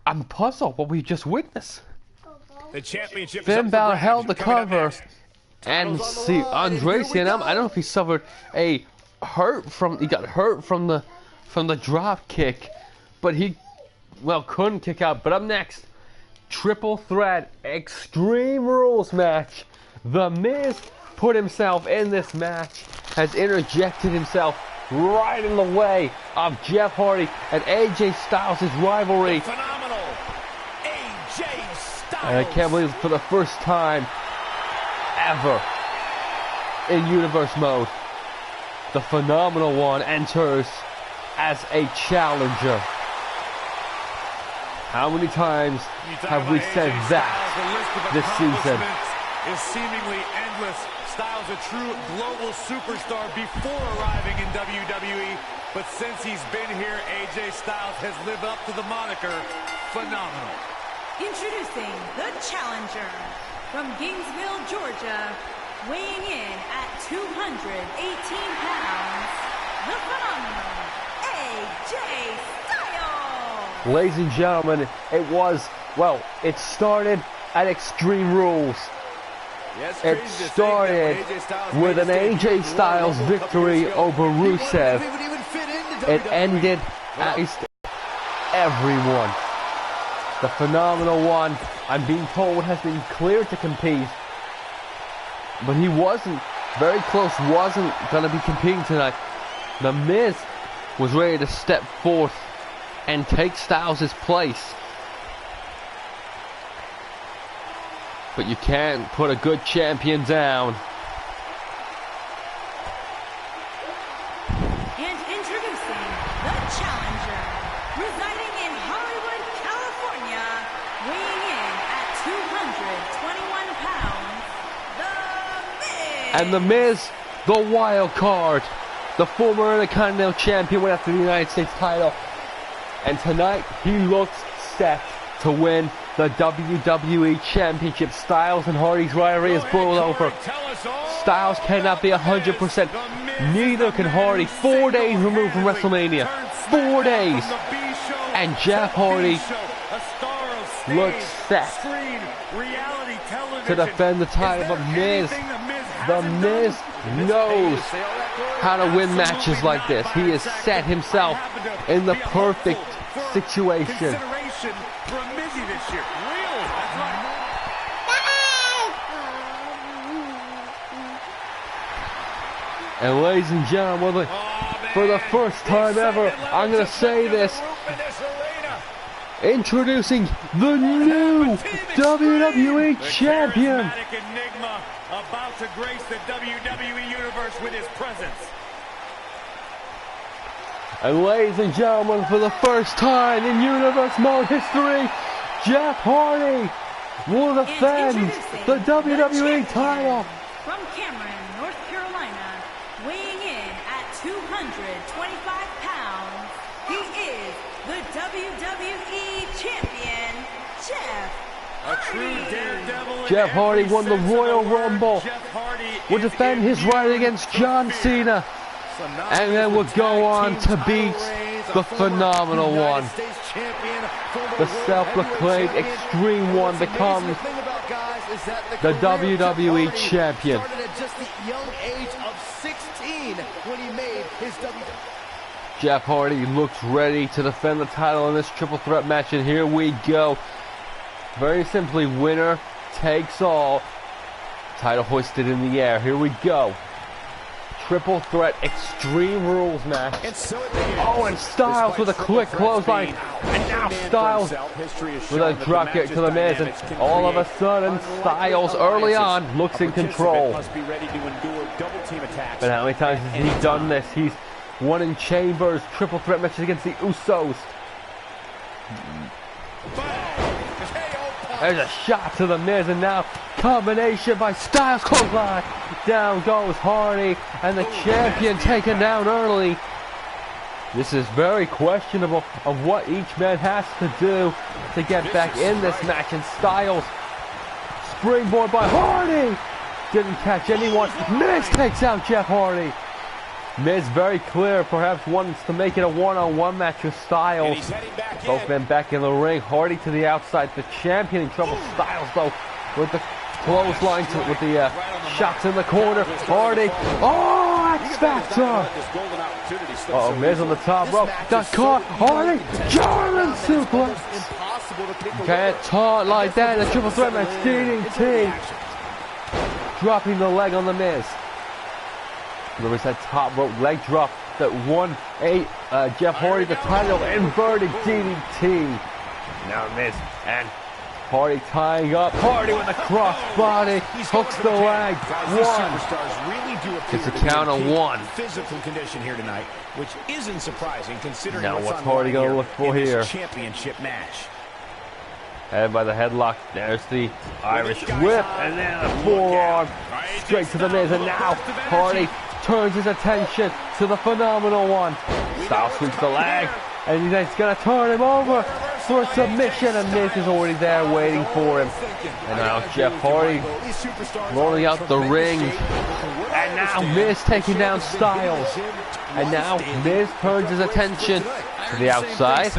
I'm puzzled what we just witnessed.
The championship.
Finn Balor held the cover. And see, Andre Cien, I don't know if he suffered he got hurt from the drop kick, but he couldn't kick out. But up next, triple threat Extreme Rules match. The Miz put himself in this match, has interjected himself right in the way of Jeff Hardy and AJ Styles' rivalry.
Phenomenal AJ Styles.
And I can't believe for the first time ever in universe mode, the Phenomenal One enters as a challenger. How many times have we said that this season?
Is seemingly endless. Styles a true global superstar before arriving in WWE, but since he's been here, AJ Styles has lived up to the moniker Phenomenal.
Introducing the challenger from Gainesville, Georgia, weighing in at 218 pounds, the Phenomenal AJ Styles.
Ladies and gentlemen, it started at Extreme Rules. It started with an AJ Styles victory over Rusev. It ended at everyone. The Phenomenal One, I'm being told, has been cleared to compete, but he wasn't going to be competing tonight. The Miz was ready to step forth and take Styles' place. But you can't put a good champion down.
And introducing the challenger, residing in Hollywood, California, weighing in at 221 pounds, The Miz.
And The Miz, the wild card. The former Intercontinental Champion went after the United States title. And tonight, he looks set to win the WWE Championship. Styles and Hardy's rivalry is boiled over. Styles cannot be 100%. Neither can Hardy. 4 days removed from WrestleMania. 4 days. And Jeff Hardy looks set to defend the title of Miz. The Miz knows how to win matches like this. He has set himself in the perfect situation.
This year. Really? That's right.
And ladies and gentlemen, for the first time ever, I'm going to say this. Introducing the new WWE Champion.
Enigma about to grace the WWE Universe with his presence.
And ladies and gentlemen, for the first time in Universe Mode history, Jeff Hardy will defend the WWE title.
From Cameron, North Carolina, weighing in at 225 pounds, he is the WWE Champion, Jeff Hardy.
Jeff Hardy won the Royal Rumble. Will defend his right against John Cena. And then will go on to beat the Phenomenal One. The self-proclaimed Extreme One becomes the WWE Champion. Jeff Hardy looks ready to defend the title in this triple threat match, and here we go. Very simply, winner takes all. Title hoisted in the air. Here we go. Triple threat Extreme Rules match. And Styles with a quick clothesline. And now Styles with a drop kick to the Miz. And all of a sudden, Styles early on looks in control. But how many times has he done this? one in Chambers, triple threat matches against the Usos. There's a shot to the Miz, and now combination by Styles, clothesline. Down goes Hardy, and the champion taken down early. This is very questionable of what each man has to do to get back in this match. And Styles, springboard by Hardy, didn't catch anyone. Miz takes out Jeff Hardy. Miz very clear, perhaps wants to make it a one-on-one match with Styles. Both men back in the ring. Hardy to the outside. The champion in trouble. Styles though with the clothesline, with the shots in the corner. Hardy. Oh, X Factor. Oh, Miz on the top rope. Got caught. Hardy. German suplex. Can't taunt like that. The triple threat match. DDT. Dropping the leg on the Miz. There was that top rope leg drop that won Jeff Hardy the title. Inverted DDT. Now Miz and Hardy tying up. Hardy with a crossbody. Hooks the leg. One. It's a count of one.
Physical condition here tonight, which isn't surprising considering
now what's Hardy going to look for here?
Championship match.
Headed by the headlock. There's the Irish whip, and then a forearm straight to the Miz. And now Hardy turns his attention to the phenomenal one. Styles sweeps the leg, and he's going to turn him over for a submission, and Miz is already there waiting for him. And now Jeff Hardy rolling out the ring, and now Miz taking down Styles. And now Miz turns his attention to the outside,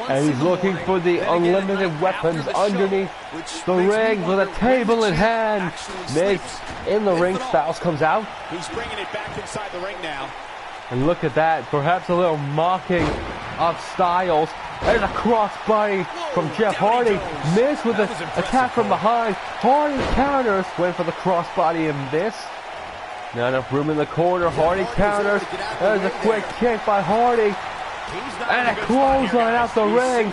and he's looking for the unlimited weapons underneath the ring with a table in hand. Miz in the ring. Styles comes out.
He's bringing it back inside the ring now.
And look at that. Perhaps a little mocking of Styles. There's a crossbody from Jeff Hardy. Miz with an attack from behind. Hardy counters. Went for the crossbody and missed. Not enough room in the corner. Hardy counters. There's a quick kick by Hardy. And a clothesline out the ring.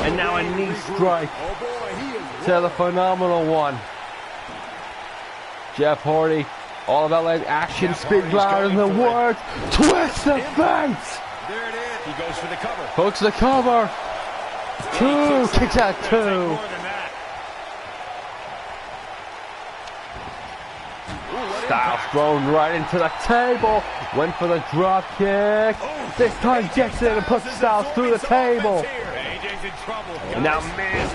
And now a knee strike to the phenomenal one. Jeff Hardy, all about like action, speak louder than the words. Twist the face.
There it is. He goes for the cover.
Hooks the cover. Two. Kicks out two. Styles thrown right into the table. Went for the drop kick. This time gets it and puts Styles through the table. And now Miz.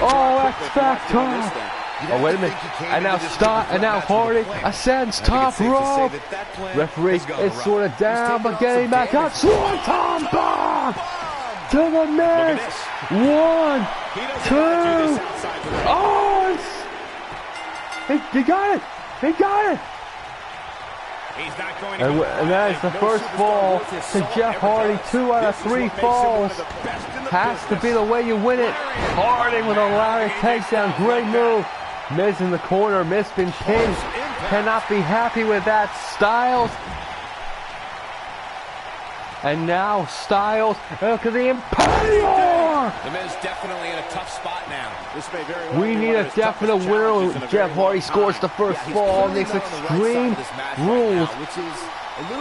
Oh, X Factor. Oh, wait a minute. And now Hardy ascends top rope. Referee is sort of down, but getting back up. Swanton bomb to the Miz. 1, 2. Oh, he got it. He got it. And that is the first fall to Jeff Hardy. 2 out of 3 falls. Has to be the way you win it. Hardy with a lariat takedown. Great move. Miz in the corner. Miz been pinned. Cannot be happy with that. Styles. And now Styles. Look at the Imperial.
The Miz definitely in a tough spot now. This may very well
we need a definite winner. Jeff Hardy scores the first fall. Makes Extreme Rules.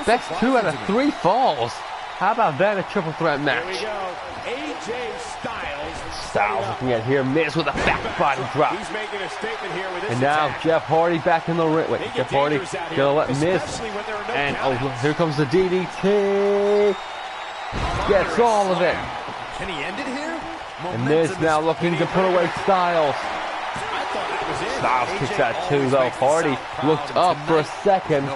Best 2 out of 3 falls. How about that, a triple threat match?
Here we go. AJ Styles.
Styles looking at here. Miz with a back body drop.
He's making a statement here with this
and now
attack.
Jeff Hardy back in the ring. Wait, Jeff Hardy gonna let Miz. And oh, here comes the DDT. Gets all of it.
Can he end it here?
And Miz now looking to put away Styles. Styles kicks out 2 though. Hardy looked up for a second,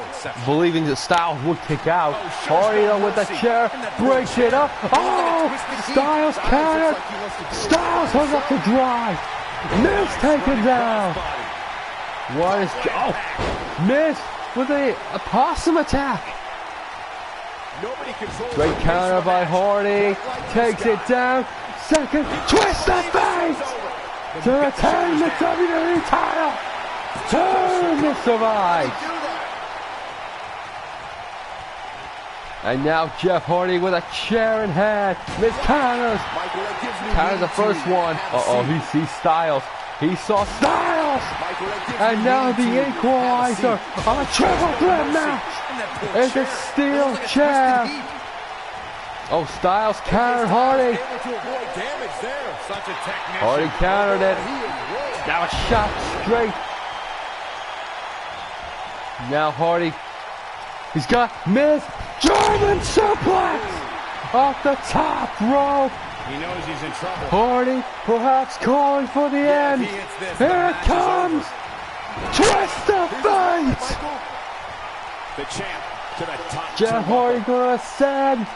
believing that Styles would kick out. Hardy though with the chair, breaks it up. Oh! Styles countered. Styles hung up the drive. Miz taken down. What is... Oh! Miz with a possum attack. Great counter by Hardy. Takes it down. Second. Twist the face! To retain the WWE title. Miz survives. And now Jeff Hardy with a chair in hand. Miz counters. Counters the first one. Uh-oh, he sees Styles. He saw Styles. Styles. And now the equalizer on a triple threat match is a steel chair. Oh, Styles countered Hardy. Hardy countered it. Now a shot straight. Now Hardy. He's got Miz German suplex off the top rope.
He knows he's in trouble.
Hardy perhaps calling for the end. Here it comes. Twist of fate.
The champ to the top.
Jeff Hardy gonna ascend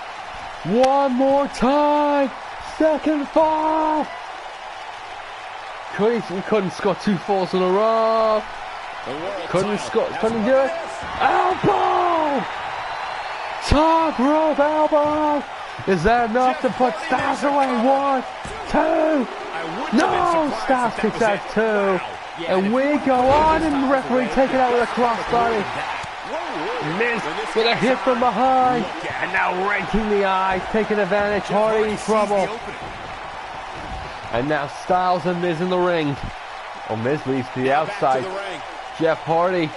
one more time. Second fall. He couldn't score 2 falls in a row. Couldn't do it. Elbow! Top rope elbow! Is that enough to put Styles away? 1, 2. No! Styles kicks out 2. And we go on, and the referee taking out with a crossbody. Miz with a hit from behind. And now raking the eyes, taking advantage. Hardy in trouble. And now Styles and Miz in the ring. Oh, Miz leads to the outside. Jeff Hardy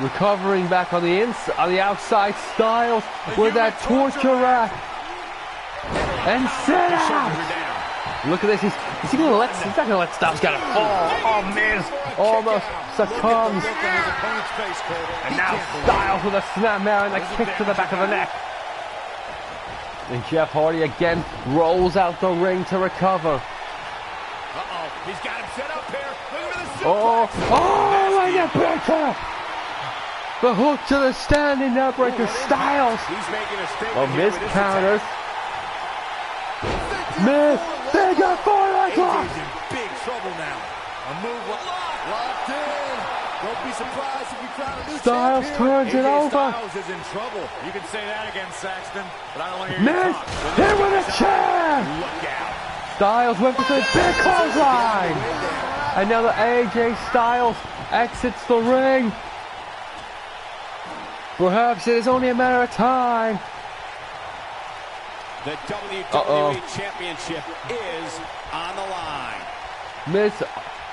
recovering back on the outside. Styles with that torture rack. And set out. Look at this. He's not gonna let Styles get a fall. Oh, Miz almost succumbs. And now Styles with a snapmare and a kick to the back of the neck. And Jeff Hardy again rolls out the ring to recover.
He's got him set up here. Look at the
And a breaker. The hook to the standing neckbreaker. Styles.
He's making a statement.
Oh, Miz counters. Miz, they got 4 legs locked.
He's in big trouble now. A move locked in. Don't be surprised if you crown a new
Styles turns it over.
Styles is in trouble.
You can say that again, Saxton, but I don't want to hear
Miz,
you talk.
hit with a chair.
Look out.
Styles went for the big clothesline. And now the AJ Styles exits the ring. Perhaps it is only a matter of time.
The WWE Championship is on the line.
Miz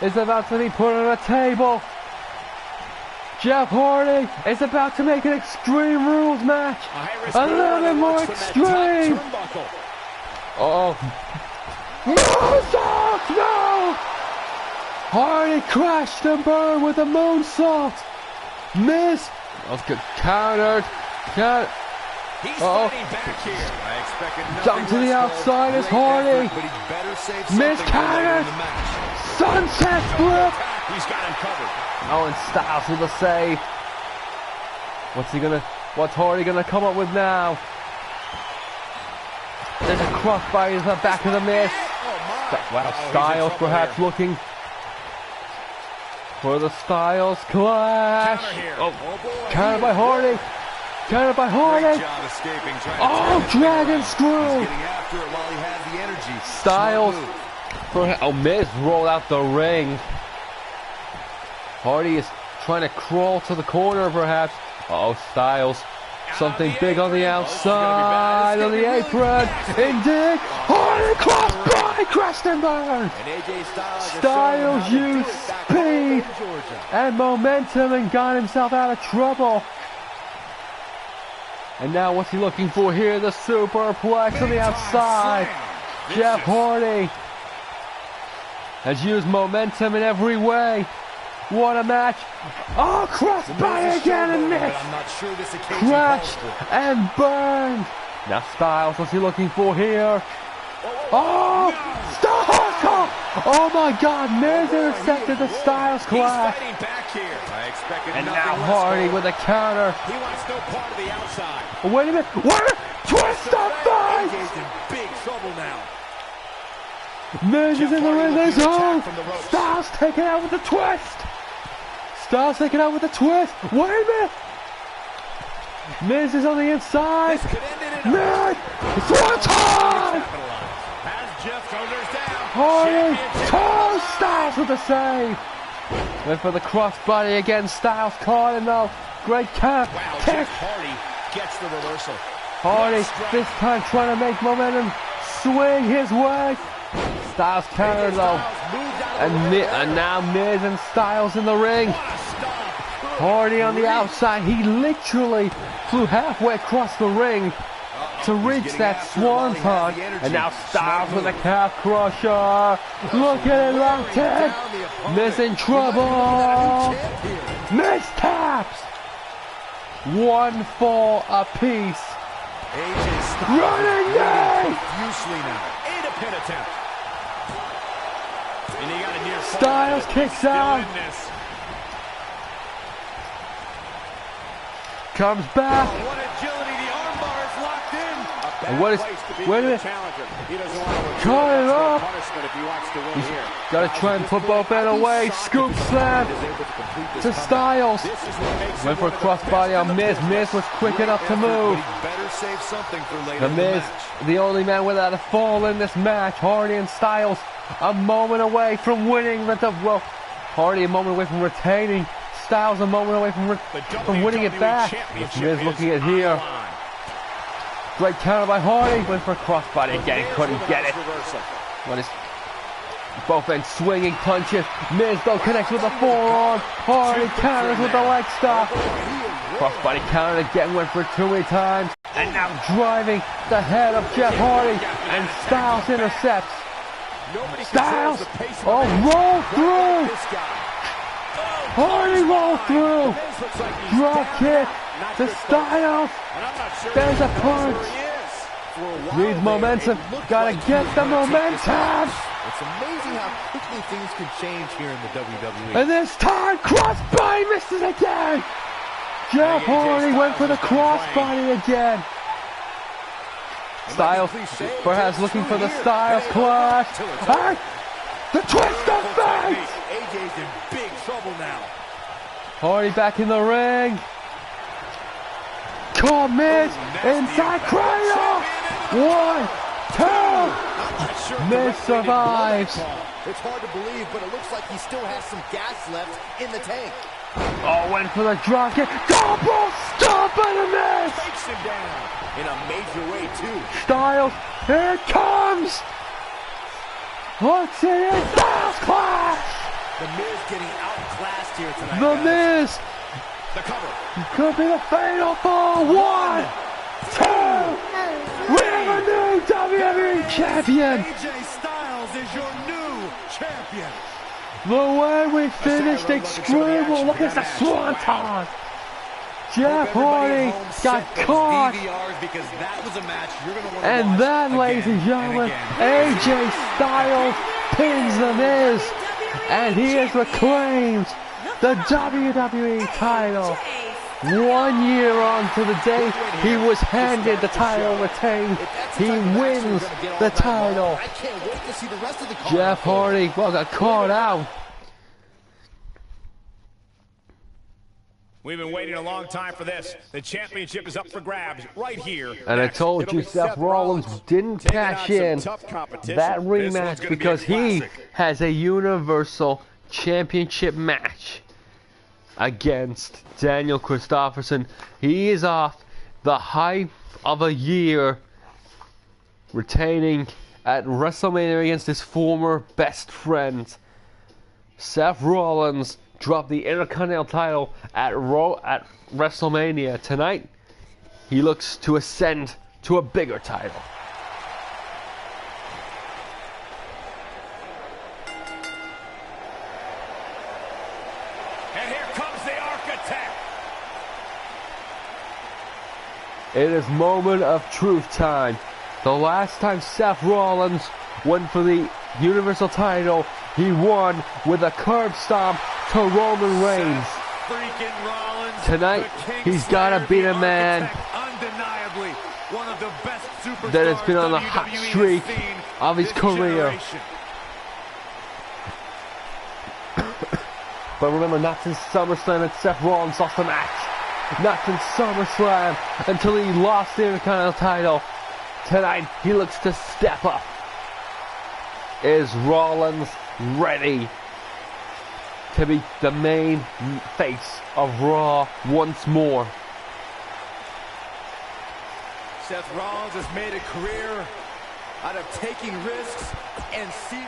is about to be put on a table. Jeff Hardy is about to make an Extreme Rules match. A little bit more extreme. Moonsault! No! Hardy crashed and burned with a moonsault. Miz. That's good. Countered.
He's fighting back here. I expected
Jump to the outside is Hardy. Miz countered. Sunset flip.
He's got him covered.
Oh, and Styles with a save. What's Hardy gonna come up with now? There's a crossbody to the back of the Miz. Wow, Styles perhaps looking for the Styles Clash. Countered by Hardy. Countered by Hardy. Oh, Dragon Screw. Styles. Miz rolled out the ring. Hardy is trying to crawl to the corner perhaps. Styles. Something big on the outside, on the apron. Indeed. Hardy crossbody, crashed and burned. Styles used speed and momentum and got himself out of trouble. And now what's he looking for here? The superplex on the outside. Jeff Hardy has used momentum in every way. What a match. Oh, crossbody again and missed. Crashed and burned. Now Styles, what's he looking for here? Oh, Styles! Oh my God, Miz intercepted the Styles Clash. And now Hardy with a counter.
He wants no part of the outside.
Wait a minute. What? Twist of fate!
AJ's in big trouble now.
Miz is in the ring. There's home. Styles taken out with a twist. Styles taken out with a twist. Wait a minute. Miz is on the inside. Miz. It's one time. Hardy. Oh, Styles with the save. Went for the crossbody again. Styles caught him though. Great count. Kick.
Hardy gets the reversal.
Hardy this time trying to make momentum swing his way. Styles counter though. And now Miz and Styles in the ring. Hardy on the outside. He literally flew halfway across the ring to reach that swanton. And now Styles with a calf crusher. Look at it, locked in. Miz in trouble. Miz taps. 1 fall apiece. Running knee.
Pin attempt. And he got a near
Styles kicks out. Comes back.
Oh, what agility. The armbar is locked in.
And what is, wait a minute.
He doesn't want to
Cut it off.
punishment if he wants to win here.
Got to try and put both men away. Scoop slam to Styles. Went for a crossbody on Miz. Miz was quick enough to move. The Miz, the only man without a fall in this match. Hardy and Styles a moment away from winning the well, Hardy a moment away from retaining. Styles a moment away from winning it back. Miz looking at here. Great counter by Hardy. Went for a crossbody again. Couldn't get it. What is both ends swinging punches. Miz though connects with the forearm. Hardy counters with the leg stop. Crossbody counter again. Went for 2 many times. And now driving the head of Jeff Hardy. And Styles intercepts. Styles. Oh, roll through. Hardy roll through. Drop kick to Styles. There's a punch. Needs momentum. Gotta get the momentum.
It's amazing how quickly things can change here in the WWE.
And this time, crossbody misses again. Jeff Hardy went for the crossbody again. Styles, perhaps looking for the Styles clutch. And the twist of fate.
AJ's in big trouble now.
Hardy back in the ring. Call Miz inside cradle. 1, 2. Miz survives.
It's hard to believe, but it looks like he still has some gas left in the tank.
Oh, went for the drop kick. Double stomp by the Miz.
Takes him down in a major way, too.
Styles, here it comes. Hooks it in. Styles clash.
The Miz getting outclassed here tonight.
The Miz.
The cover.
Could be the fatal fall. 1, 2. We have a new WWE champion.
AJ Styles is your new champion.
The way we finished Extreme. Look at the swanton. Jeff Hardy got caught. And then, ladies and gentlemen, AJ Styles pins the Miz. And he has reclaimed the WWE title. 1 year on to the day he was handed the title retained. He wins the title. Jeff Hardy, well, got caught out.
We've been waiting a long time for this. The championship is up for grabs right here.
And I told you Seth Rollins didn't cash in that rematch because he has a Universal Championship match against Daniel Christopherson. He is off the hype of a year, retaining at WrestleMania against his former best friend. Seth Rollins dropped the Intercontinental title at WrestleMania. Tonight, he looks to ascend to a bigger title.
And here comes the architect.
It is moment of truth time. The last time Seth Rollins went for the Universal title, he won with a curb stomp to Roman Reigns. Tonight, he's got to beat a man that has been on the hot streak of his career. But remember, not since SummerSlam that Seth Rollins lost the match. Not since SummerSlam until he lost the Intercontinental title. Tonight, he looks to step up. Is Rollins ready to be the main face of Raw once more?
Seth Rollins has made a career out of taking risks and see.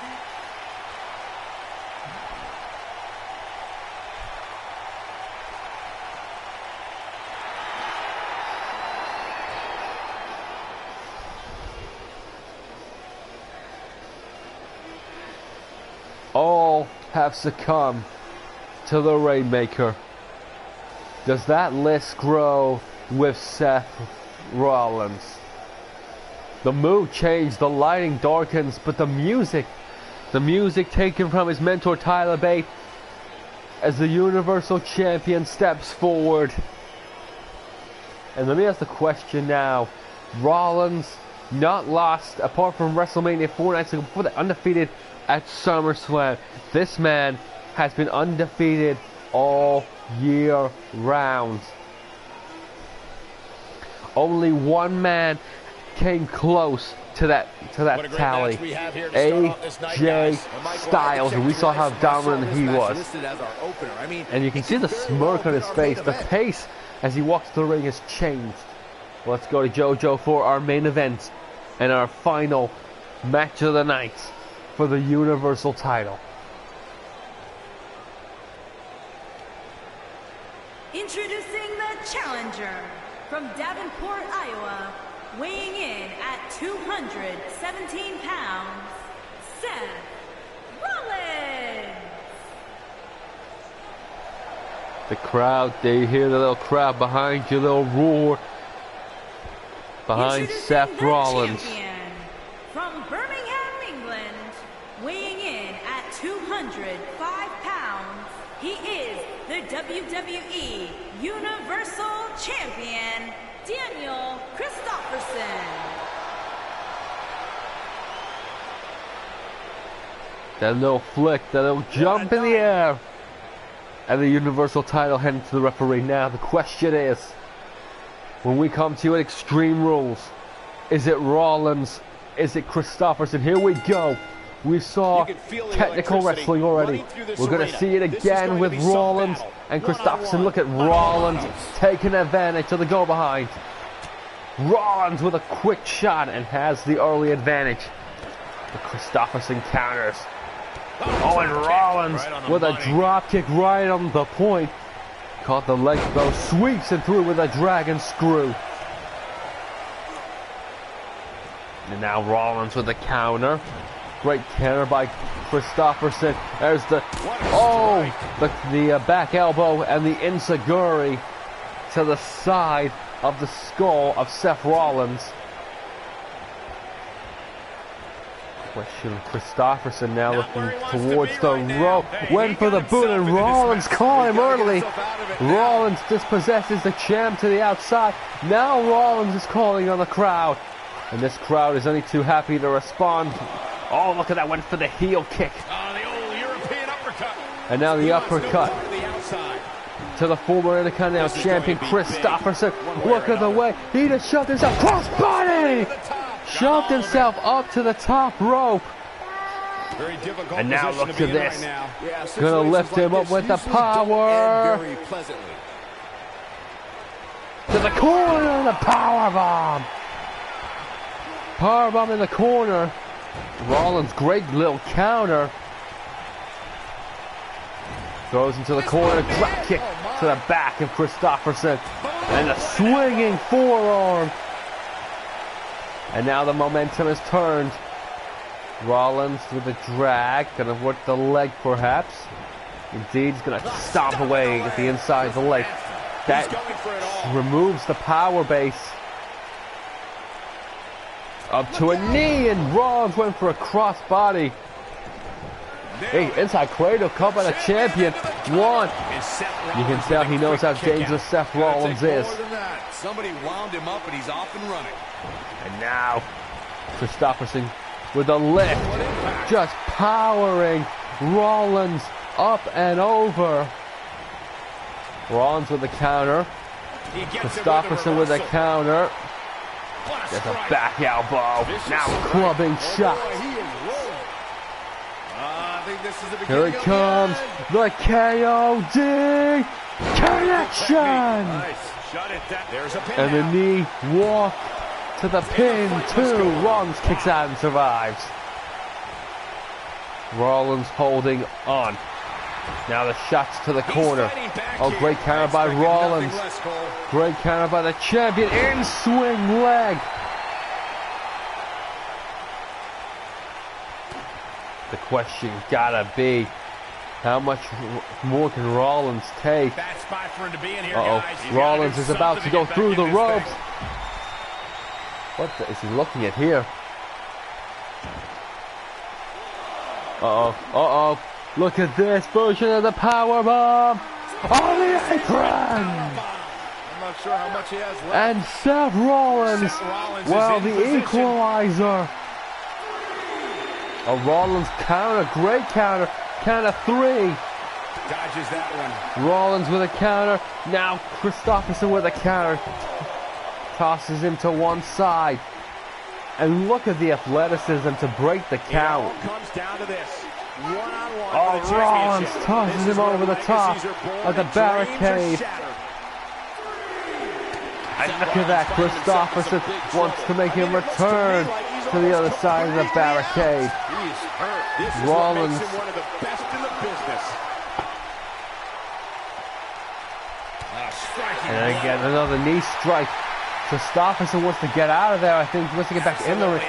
All have succumbed to the Rainmaker. Does that list grow with Seth Rollins? The mood changed, the lighting darkens, but the music taken from his mentor Tyler Bate as the Universal Champion steps forward. And let me ask the question now. Rollins not lost apart from WrestleMania 4 nights ago before the undefeated at SummerSlam. This man has been undefeated all year round. Only one man came close to that tally. AJ Styles, and we saw how dominant he was. And you can see the smirk on his face. The pace as he walks to the ring has changed. Let's go to JoJo for our main event and our final match of the night for the Universal title.
Introducing the challenger from Davenport, Iowa, weighing in at 217 pounds, Seth Rollins.
The crowd, they hear the little crowd behind you, little roar behind Seth Rollins.
From Birmingham, England, weighing in at 205 pounds, he is the WWE Universal Champion, Daniel Christopherson.
That little flick, that little jump in the air. And the Universal title heading to the referee. Now the question is, when we come to you at Extreme Rules, is it Rollins? Is it Christopherson? Here we go. We saw technical wrestling already. We're going to see it again with Rollins and Christopherson. Look at Rollins taking advantage of the go behind. Rollins with a quick shot and has the early advantage. The Christopherson counters. Oh, and Rollins with a drop kick right on the point. Caught the leg though, sweeps it through with a dragon screw. And now Rollins with the counter. Great counter by Christopherson. There's the back elbow and the enziguri to the side of the skull of Seth Rollins. Question Christopherson now looking towards the rope. Went for the boot and Rollins caught him early. Rollins dispossesses the champ to the outside. Now Rollins is calling on the crowd. And this crowd is only too happy to respond. Oh, look at that, went for the heel kick.
The old European uppercut.
And now the uppercut to the former Intercontinental Champion Christopherson. Look at the way he just shoved himself crossbody. Shoved himself up to the top rope. And now look at this. Gonna lift him up with the power. To the corner, the power bomb. Power bomb in the corner. Rollins, great little counter. Throws into the corner, drop kick to the back of Christopherson. And a swinging forearm. And now the momentum is turned. Rollins with a drag, gonna work the leg perhaps. Indeed, he's gonna stomp away at the inside of the leg. That removes the power base. Up to a knee, and Rollins went for a crossbody. Hey, inside cradle, caught by the champion. One. You can tell he knows how dangerous Seth Rollins is.
Somebody wound him up, and he's off and running.
And now, Christopherson with a lift, just powering Rollins up and over. Rollins with the counter. Christopherson with a counter. There's a back elbow. Now clubbing shot. Here it comes. The KOD connection. And the knee walk to the pin, 2. Rollins kicks out and survives. Rollins holding on. Now the shots to the corner. Oh, great counter by Rollins. Great counter by the champion. In swing leg. The question gotta be, how much more can Rollins take?
Bad spot for him to be in here,
Uh-oh.
guys.
Rollins is about to go through the ropes. What is he looking at here? Uh-oh. Uh-oh. Look at this version of the powerbomb on the apron.
I'm not sure how much he has left.
And Seth Rollins, well, the equalizer. A Rollins counter, great counter, count of 3.
Dodges that one.
Rollins with a counter. Now Christopherson with a counter. Tosses him to one side. And look at the athleticism to break the count.
It all comes down to this. One-on-one.
Oh, Rollins tosses him over the top of the barricade. And look at that, Christopherson wants to make him return to the other side of the barricade. Rollins.
One of the best in the business.
And again, another knee strike. Christopherson wants to get out of there, I think. He wants to get back in the ring.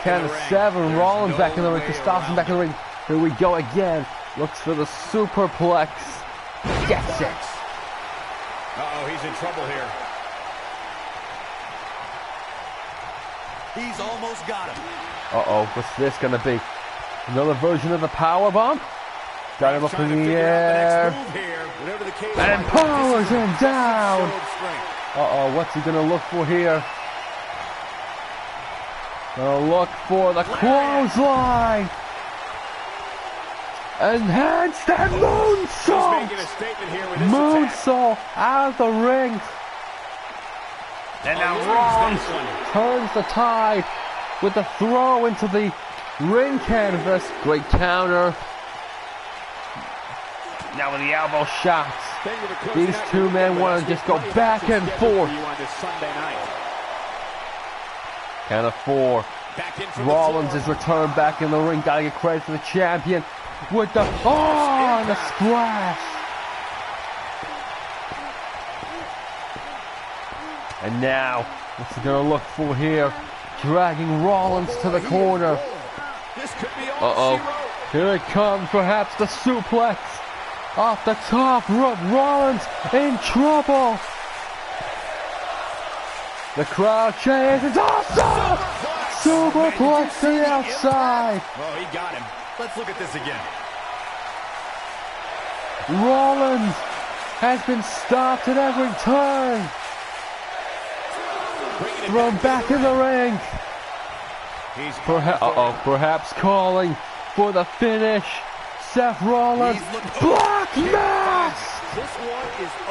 Count of 7. Rollins back in the ring. Christopherson back in the ring. Here we go again. Looks for the superplex. Gets it.
Uh-oh, he's in trouble here.
He's almost got him.
Uh-oh, what's this gonna be? Another version of the powerbomb? Got him up in the air. And powers him down. Uh-oh, what's he gonna look for here? Gonna look for the clothesline. And handstand moonsault. Moonsault out of the ring. And now Rollins turns the tide with a throw into the ring canvas. Great counter. Now with the elbow shots. These two men want to just go back and forth. Count of 4. Rollins is returned back in the ring. Gotta get credit for the champion with the and the splash. And now, what's he gonna look for here? Dragging Rollins to the corner. Uh-oh. Here it comes, perhaps the suplex. Off the top rope, Rollins in trouble. The crowd cheers. It's awesome! Superplex to the outside.
Oh, he got him.
Let's look at this again.
Rollins has been stopped at every turn. Thrown back in the ring. Perhaps calling for the finish. Seth Rollins, Black Mass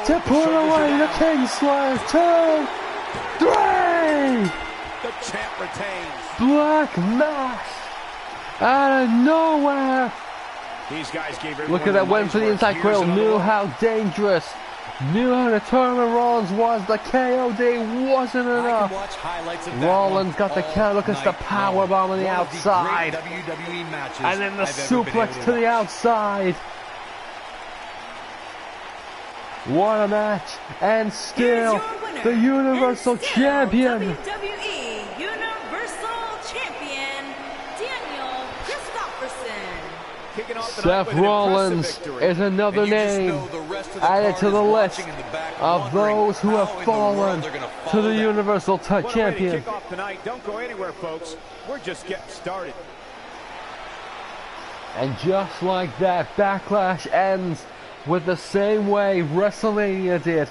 to put away the Kingslayer. 2, 3.
The champ retains.
Black Mass out of nowhere.
These guys gave
Look at that, went for the inside cradle. Knew how dangerous. Knew how determined Rollins was. The KOD wasn't enough. Rollins got the count. Look at the powerbomb on the outside. And then the suplex to the outside. What a match. And still the Universal Champion.
WWE Universal Champion, Daniel Christopherson.
Seth Rollins is another name added to the list of those who have fallen to the Universal Champion.
Don't go anywhere, folks. We're just getting started.
And just like that, Backlash ends with the same way Wrestlemania did.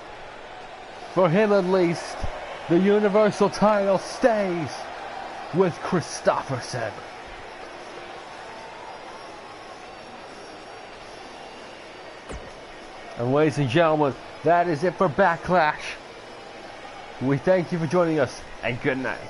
For him at least, the Universal title stays with Christopherson. And ladies and gentlemen, that is it for Backlash. We thank you for joining us, and good night.